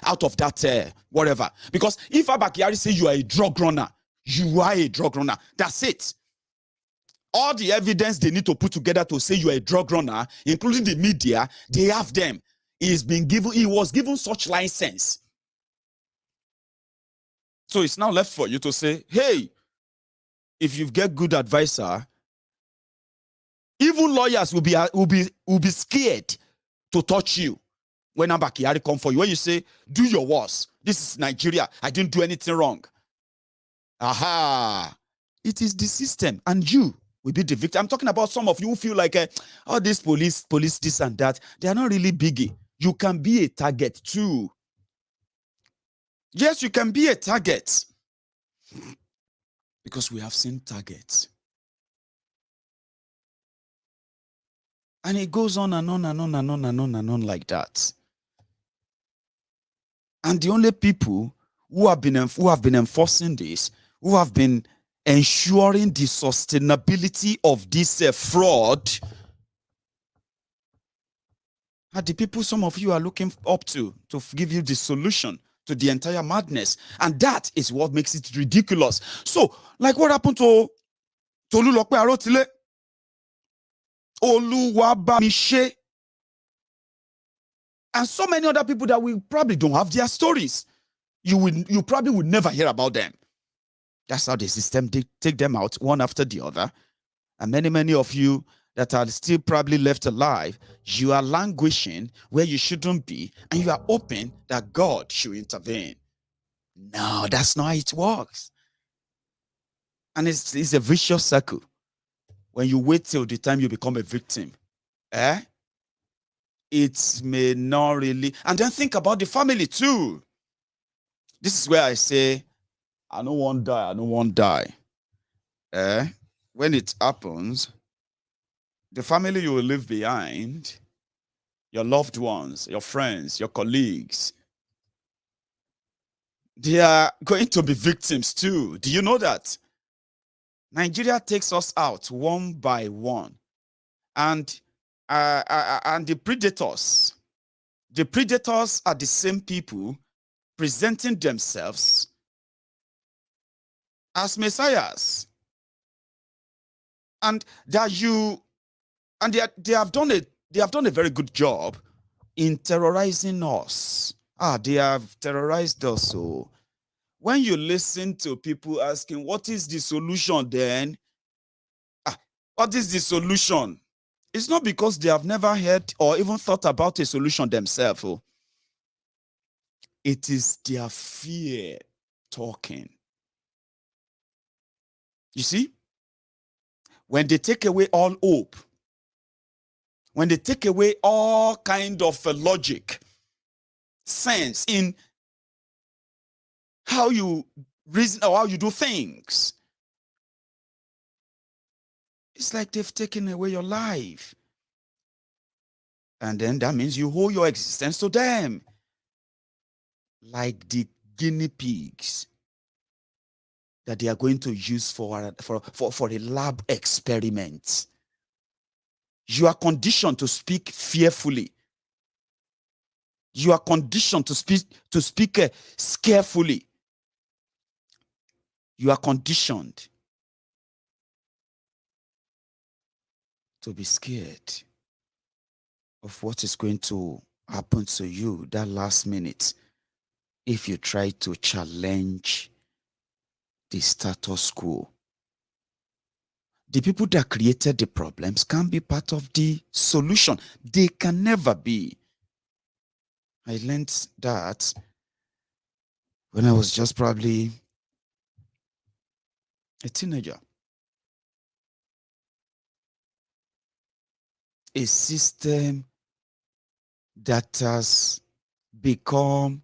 out of that whatever. Because if Abba Kyari say you are a drug runner, you are a drug runner. That's it. All the evidence they need to put together to say you are a drug runner, including the media, they have them. He was given such license. So it's now left for you to say, hey, if you get good advisor, even lawyers will be scared to touch you when Abba Kyari come for you. When you say, do your worst. This is Nigeria. I didn't do anything wrong. It is the system, and you will be the victim. I'm talking about some of you who feel like, oh, this police, this and that. They are not really biggie. You can be a target too. Yes, you can be a target. Because we have seen targets. And it goes on and on and on and on and on and on like that. And the only people who have been enforcing this, who have been ensuring the sustainability of this fraud, are the people some of you are looking up to give you the solution to the entire madness. And that is what makes it ridiculous. So, like what happened to Oluwabamise, and so many other people that we probably don't have their stories. You probably would never hear about them. That's how the system take them out one after the other. And many of you that are still probably left alive, you are languishing where you shouldn't be, and you are hoping that God should intervene. No, that's not how it works. And it's a vicious circle. When you wait till the time you become a victim, it may not really. And then think about the family too. This is where I say, I don't want die, I don't want die. When it happens, the family you will leave behind, your loved ones, your friends, your colleagues, they are going to be victims too. Do you know that? Nigeria takes us out one by one. And the predators are the same people presenting themselves as messiahs. And they have done a very good job in terrorizing us. They have terrorized us. So when you listen to people asking, what is the solution then? What is the solution? It's not because they have never heard or even thought about a solution themselves. It is their fear talking. You see? When they take away all hope, when they take away all kind of logic, sense in how you reason or how you do things, it's like they've taken away your life. And then that means you owe your existence to them. Like the guinea pigs that they are going to use for a lab experiment. You are conditioned to speak fearfully. You are conditioned to speak scarefully. You are conditioned to be scared of what is going to happen to you that last minute if you try to challenge the status quo. The people that created the problems can't be part of the solution. They can never be. I learned that when I was just probably a teenager. A system that has become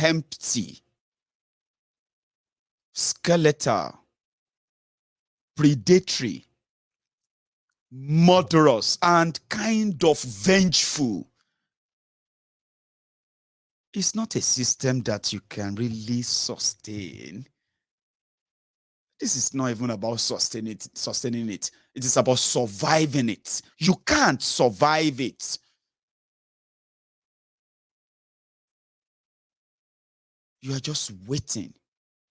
empty, skeletal, predatory, murderous, and kind of vengeful. It's not a system that you can really sustain. This is not even about sustaining it. It is about surviving it. You can't survive it. You are just waiting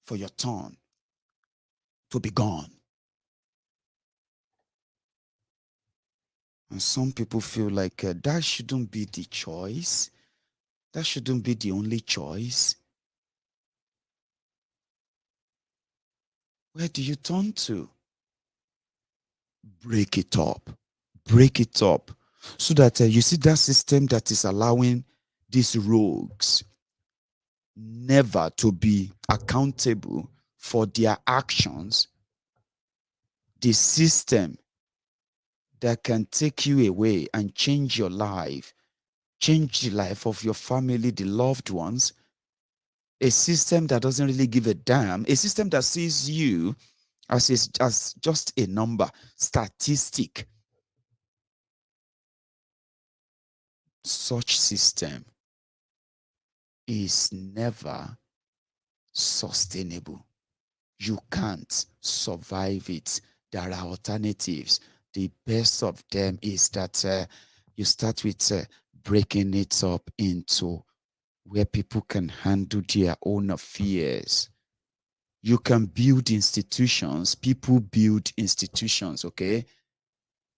for your turn to be gone. And some people feel like that shouldn't be the choice. That shouldn't be the only choice. Where do you turn to? Break it up. Break it up. So that you see that system that is allowing these rogues never to be accountable for their actions. The system that can take you away and change your life, change the life of your family, the loved ones. A system that doesn't really give a damn, a system that sees you as just a number, statistic. Such system is never sustainable. You can't survive it. There are alternatives. The best of them is that you start with breaking it up into where people can handle their own affairs. You can build institutions. People build institutions, okay?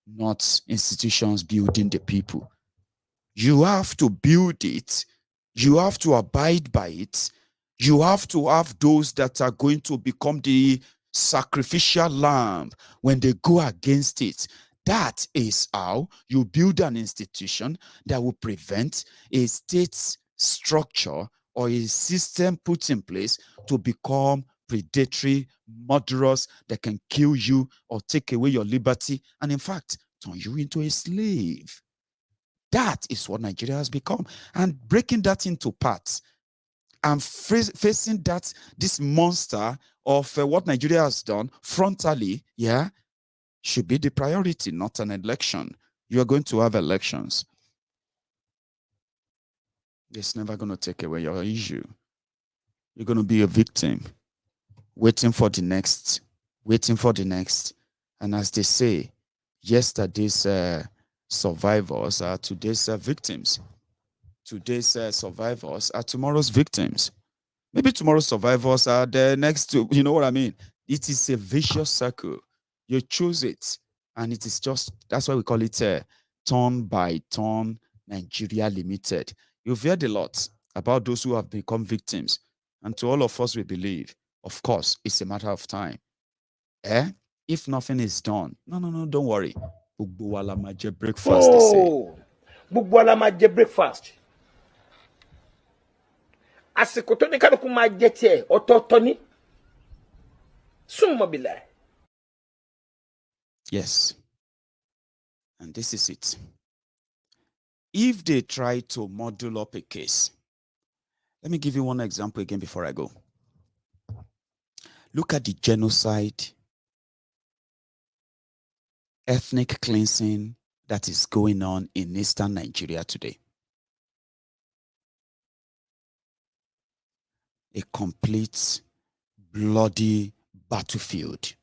Not institutions building the people. You have to build it. You have to abide by it. You have to have those that are going to become the sacrificial lamb when they go against it. That is how you build an institution that will prevent a state structure or a system put in place to become predatory, murderous, that can kill you or take away your liberty and, in fact, turn you into a slave. That is what Nigeria has become. And breaking that into parts and facing this monster of what Nigeria has done frontally, should be the priority, not an election. You are going to have elections. It's never going to take away your issue. You're going to be a victim, waiting for the next. And as they say, yesterday's survivors are today's victims. Today's survivors are tomorrow's victims. Maybe tomorrow's survivors are the next, you know what I mean? It is a vicious circle. You choose it, and it is just, that's why we call it turn by turn Nigeria Limited. You've heard a lot about those who have become victims. And to all of us, we believe, of course, it's a matter of time. If nothing is done, no, don't worry. Breakfast, they say. Breakfast. Àsìkò tó ní kálukú máa jẹ tiẹ̀ ọ̀tọ̀ọ̀tọ̀ ni. Summa billah. Yes. And this is it. If they try to model up a case, let me give you one example again before I go. Look at the genocide, ethnic cleansing that is going on in eastern Nigeria today. A complete bloody battlefield.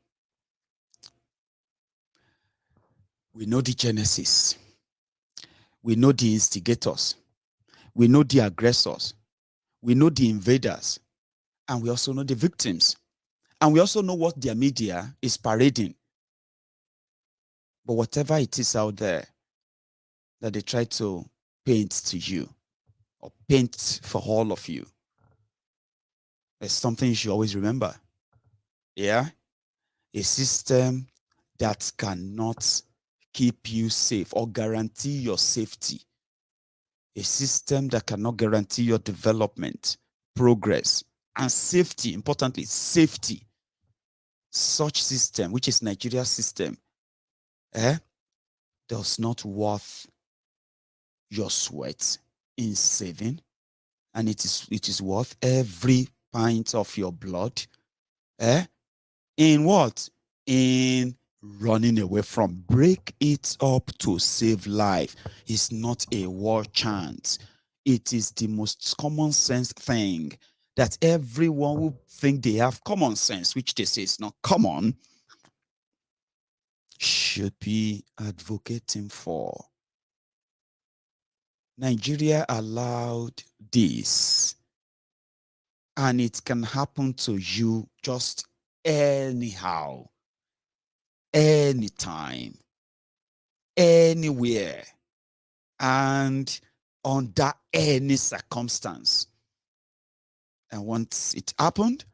We know the genesis. We know the instigators. We know the aggressors. We know the invaders. And we also know the victims. And we also know what their media is parading. But whatever it is out there that they try to paint to you, or paint for all of you, there's something you should always remember. A system that cannot keep you safe or guarantee your safety. A system that cannot guarantee your development, progress, and safety. Importantly, safety. Such system, which is Nigeria's system, does not worth your sweat in saving, and it is worth every pint of your blood. In what? In running away from. Break it up to save life. It's not a war chant. It is the most common sense thing that everyone who think they have common sense, which they say is not common, should be advocating for. Nigeria allowed this, and it can happen to you just anyhow, anytime, anywhere, and under any circumstance. And once it happened,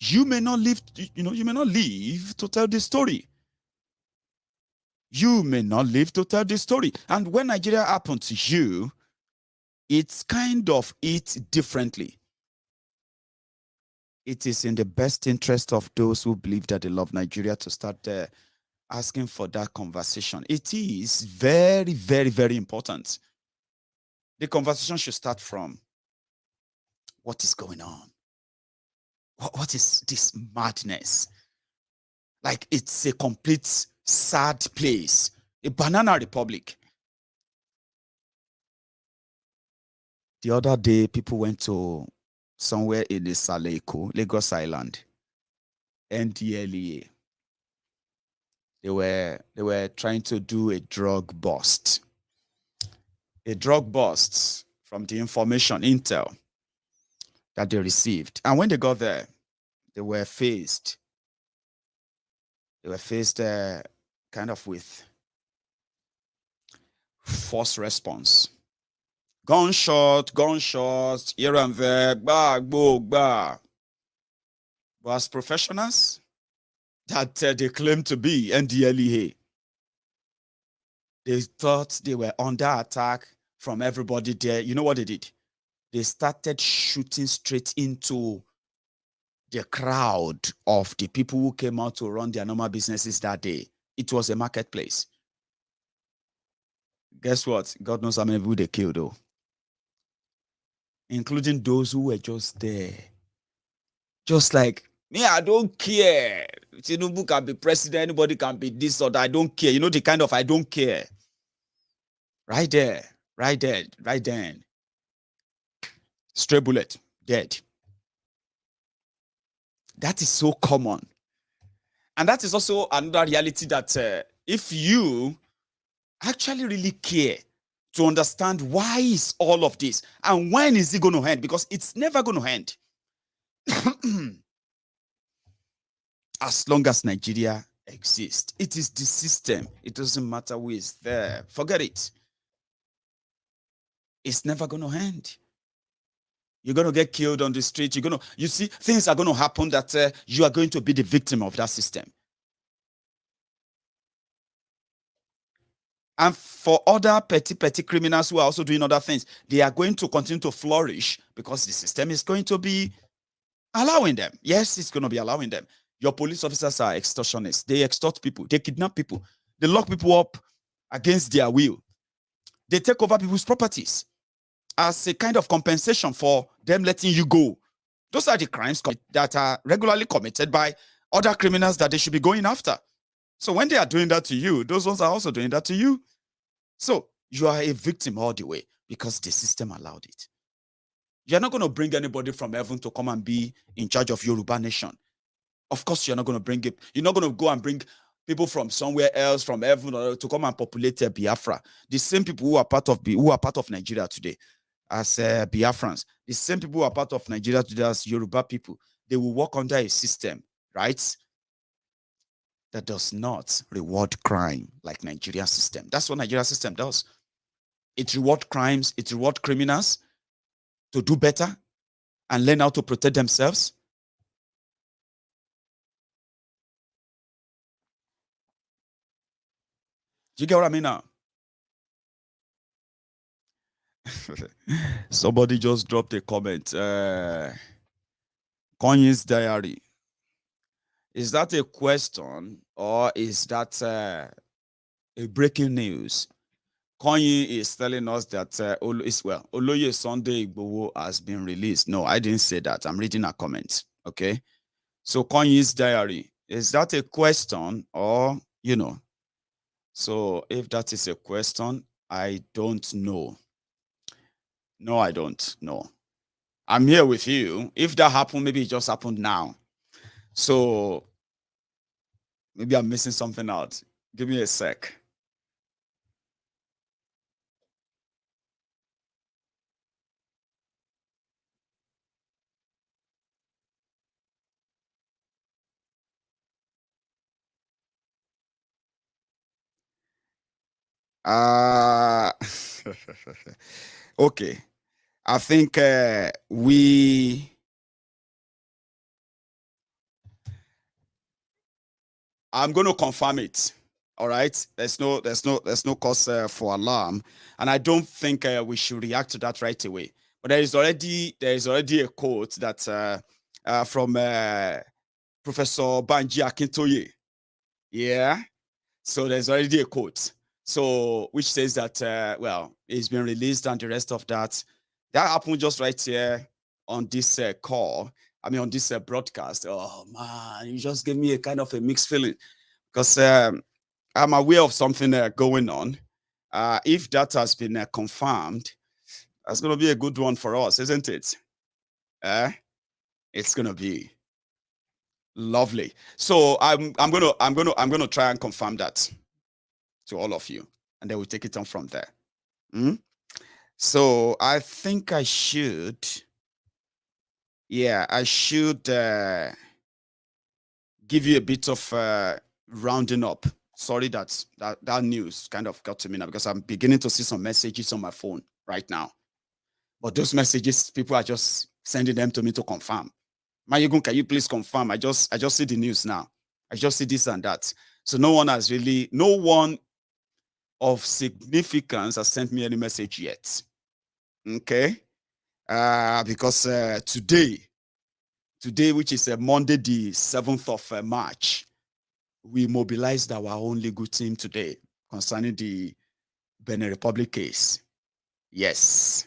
you may not live, you may not live to tell the story. You may not live to tell the story. And when Nigeria happened to you, it's kind of it differently. It is in the best interest of those who believe that they love Nigeria to start asking for that conversation. It is very, very, very important. The conversation should start from, what is going on? What is this madness? Like, it's a complete sad place, a banana republic. The other day, people went to somewhere in the Saleko, Lagos Island, NDLEA. They were trying to do a drug bust. A drug bust from the information, intel, that they received. And when they got there, they were faced kind of with forced response. Gunshots, here and there, bah. But as professionals that they claim to be, NDLEA, they thought they were under attack from everybody there. You know what they did? They started shooting straight into the crowd of the people who came out to run their normal businesses that day. It was a marketplace. Guess what? God knows how many people they killed, though. Including those who were just there. Just like, me, I don't care. Tinubu can be president, anybody can be this or that. I don't care. You know, the kind of I don't care. Right there, right there, right then. Stray bullet, dead. That is so common. And that is also another reality that if you actually really care to understand why is all of this and when is it going to end, because it's never going to end. As long as Nigeria exists, it is the system. It doesn't matter who is there. Forget it. It's never going to end. You're going to get killed on the street. You see, things are going to happen that you are going to be the victim of that system. And for other petty criminals who are also doing other things, they are going to continue to flourish because the system is going to be allowing them. Yes, it's going to be allowing them. Your police officers are extortionists. They extort people. They kidnap people. They lock people up against their will. They take over people's properties as a kind of compensation for them letting you go. Those are the crimes that are regularly committed by other criminals that they should be going after. So when they are doing that to you, those ones are also doing that to you. So you are a victim all the way because the system allowed it. You're not going to bring anybody from heaven to come and be in charge of Yoruba nation. Of course, you're not going to bring it. You're not going to go and bring people from somewhere else, from heaven, to come and populate Biafra. The same people who are part of Nigeria today as Biafrans, the same people who are part of Nigeria today as Yoruba people, they will work under a system, right, that does not reward crime like Nigeria system. That's what Nigeria system does. It rewards crimes, it rewards criminals to do better and learn how to protect themselves. Do you get what I mean now? Somebody just dropped a comment. Kanye's diary. Is that a question or is that a breaking news? Kanye is telling us that Oloye Sunday Igboho has been released. No, I didn't say that. I'm reading a comment. Okay. So Kanye's diary. Is that a question or, you know? So if that is a question, I don't know. No, I don't know. I'm here with you. If that happened, maybe it just happened now. So maybe I'm missing something out. Give me a sec. Okay. I think I'm going to confirm it. All right. There's no cause for alarm, and I don't think we should react to that right away. But there is already a quote that from Professor Banji Akintoye. Yeah. So there's already a quote. So which says that well, it's been released and the rest of that. That happened just right here on this call. I mean, on this broadcast. Oh man, you just gave me a kind of a mixed feeling because I'm aware of something going on. If that has been confirmed, that's going to be a good one for us, isn't it? It's going to be lovely. So I'm gonna try and confirm that to all of you, and then we'll take it on from there. So I think I should. Yeah, I should give you a bit of rounding up. Sorry that news kind of got to me now because I'm beginning to see some messages on my phone right now. But those messages, people are just sending them to me to confirm. Maiyegun, can you please confirm? I just see the news now. I just see this and that. So no one of significance has sent me any message yet. Okay? Because today, which is Monday, the 7th of March, we mobilized our own legal team today concerning the Benin Republic case. Yes.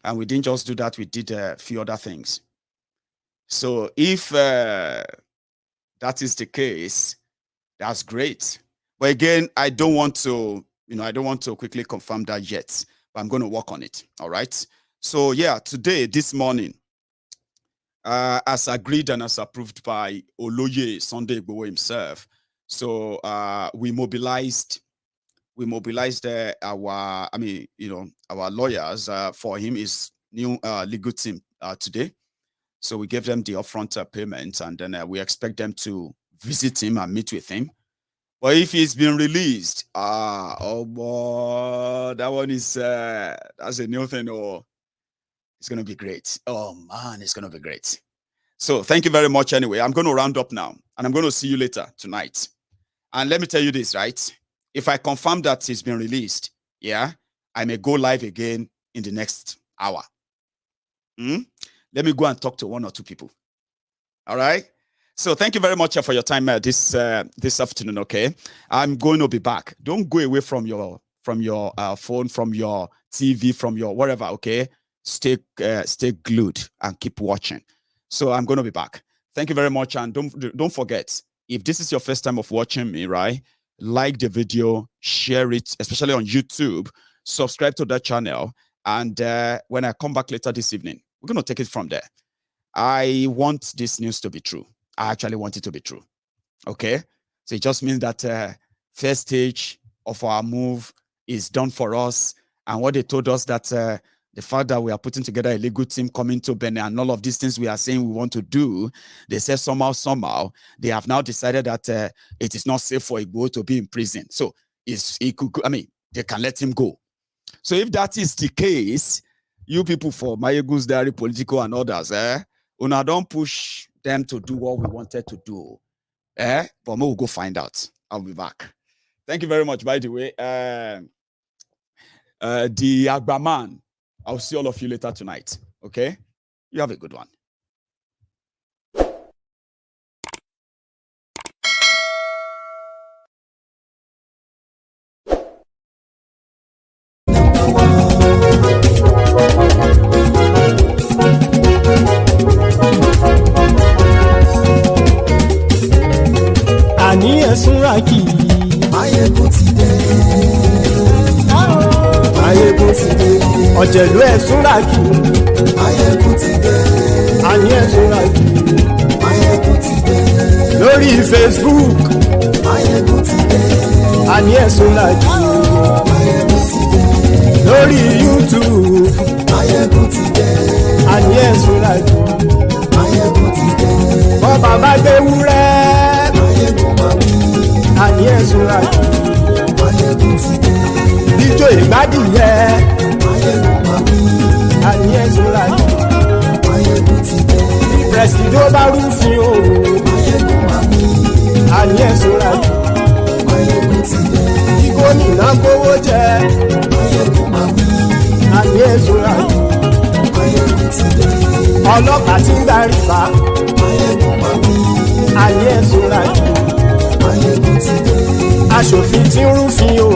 And we didn't just do that, we did a few other things. So if that is the case, that's great. But again, I don't want to quickly confirm that yet, but I'm going to work on it. All right. So yeah, today, this morning, as agreed and as approved by Oloye Sunday Igboho himself, so we mobilized our lawyers for him, his new legal team today. So we gave them the upfront payment, and then we expect them to visit him and meet with him. But if he's been released, oh boy, that one is that's a new thing. Oh, it's gonna be great. Oh man, it's gonna be great. So thank you very much. Anyway, I'm going to round up now, and I'm going to see you later tonight. And let me tell you this, right? If I confirm that he's been released, yeah, I may go live again in the next hour. Let me go and talk to one or two people. All right. So thank you very much for your time this afternoon. Okay, I'm going to be back. Don't go away from your phone, from your TV, from your whatever. Okay, stay glued and keep watching. So I'm going to be back. Thank you very much, and don't forget, if this is your first time of watching me, right? Like the video, share it, especially on YouTube. Subscribe to that channel, and when I come back later this evening, we're going to take it from there. I want this news to be true. I actually want it to be true. Okay? So it just means that first stage of our move is done for us. And what they told us that the fact that we are putting together a legal team coming to Benin and all of these things we are saying we want to do, they said somehow, they have now decided that it is not safe for Igboho to be in prison. So they can let him go. So if that is the case, you people for Maiyegun's Diary, Political and others, una don't push them to do what we wanted to do. But we'll go find out. I'll be back. Thank you very much, by the way. The Abba man, I'll see all of you later tonight. Okay? You have a good one. Ani ẹ̀sùnra kì í. Maiyegun ti dé. Maiyegun ti dé. Ọ̀jẹ̀lú ẹ̀sùnra kì í. Maiyegun ti dé. Ani ẹ̀sùnra kì í. Maiyegun ti dé. Lórí Facebook. Maiyegun ti dé. Ani ẹ̀sùnra kì í. Maiyegun ti dé. Lórí YouTube. Maiyegun ti dé. Ani ẹ̀sùnra kì í. Maiyegun ti dé. Bọ́ba bá gbé wúrẹ́. Maiyegun máa wí. Ani ẹ̀sùnra kì í. Maiyegun ti dé. Ijó ìgbádìyẹ. Maiyegun máa wí. Ani ẹ̀sùnra kì í. Maiyegun ti dé. Presido bá rúfin o. Maiyegun máa wí. Ani ẹ̀sùnra kì í. Maiyegun ti dé. Gómìnà kówó jẹ. Maiyegun máa wí. Ani ẹ̀sùnra kì í. Maiyegun ti dé. Ọlọ́pàá tí ń gba rìbá. Maiyegun máa wí. Ani ẹ̀sùnra kì í. Maiyegun ti dé. Aṣòfin tí ń rúfin o.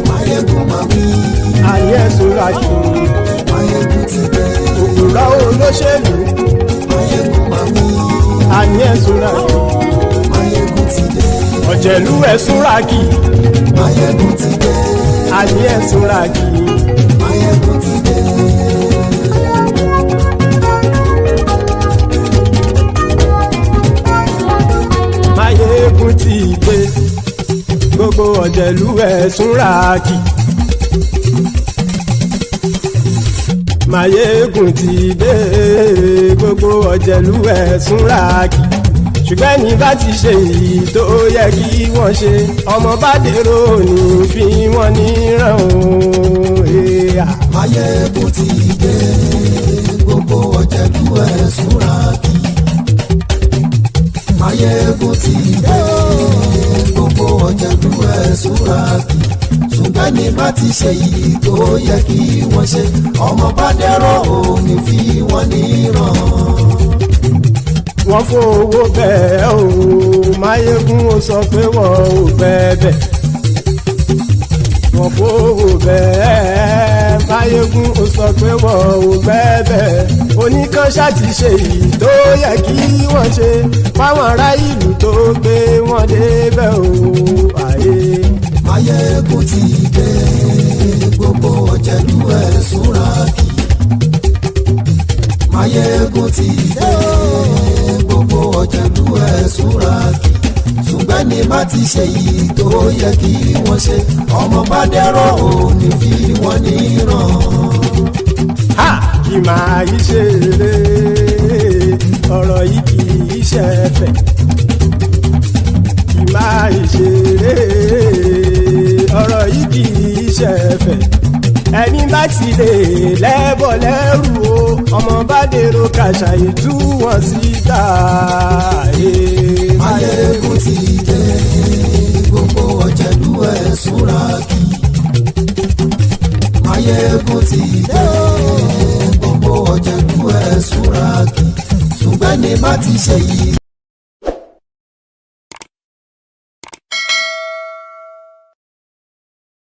Maiyegun máa wí. Ani ẹ̀sùnra kì í. Maiyegun ti dé. Òpùrọ́ olóṣèlú. Maiyegun máa wí. Ani ẹ̀sùnra kì í. Maiyegun ti dé. Ọ̀jẹ̀lú ẹ̀sùnra kì í. Maiyegun ti dé. Ani ẹ̀sùnra kì í. Maiyegun ti dé. Maiyegun ti dé. Gbogbo ọ̀jẹ̀lú ẹ̀sùnra kì í. Maiyegun ti dé. Gbogbo ọ̀jẹ̀lú ẹ̀sùnra kì í. Ṣùgbọ́n ní bá ti ṣe èyí tó yẹ kí wọ́n ṣe, ọmọ bá dèrò ní fi wọ́n níran o. Maiyegun ti dé. Gbogbo ọ̀jẹ̀lú ẹ̀sùnra kì í. Maiyegun ti dé. Gbogbo ọ̀jẹ̀lú ẹ̀sùnra kì í. Ṣùgbọ́n ní bá ti ṣe èyí tó yẹ kí wọ́n ṣe, ọmọ bá dèrò ní fi wọ́n níran. Wọ́n fowó bẹ́ẹ̀ o, Maiyegun ó sọ pé wọ́n ò fẹ́ bẹ̀. wọ́n fowó bẹ́ẹ̀ Maiyegun ó sọ pé wọ́n ò bẹ́ẹ̀ oníkan ṣáàtì ṣe èyí tó yẹ kí wọ́n ṣe fáwọn ará ìlú tó gbé wọn débẹ̀ o àyè. Maiyegun ti dé gbogbo ọ̀jẹ̀lú ẹ̀ súnra kì. Maiyegun ti dé gbogbo ọ̀jẹ̀lú ẹ̀ súnra kì. ṣùgbọ́n ní bá ti ṣe yìí tó yẹ kí wọ́n ṣe ọmọ bá dẹ́rọ̀ ò ní fi wọ́n níran. kì máa yí ṣe eré ọ̀rọ̀ yìí kì í ṣe ẹ̀fẹ̀ kì máa yí ṣe eré ọ̀rọ̀ yìí kì í ṣe ẹ̀fẹ̀ ẹni bá ti lè lẹ́bọ̀ lẹ́rù o ọmọ bá dèrò kàṣàyè tú wọn síta. Maiyegun ti dé gbogbo ọ̀jẹ̀lú ẹ̀ súnra kì. Maiyegun ti dé gbogbo ọ̀jẹ̀lú ẹ̀ súnra kì. ṣùgbọ́n ní bá ti ṣe yìí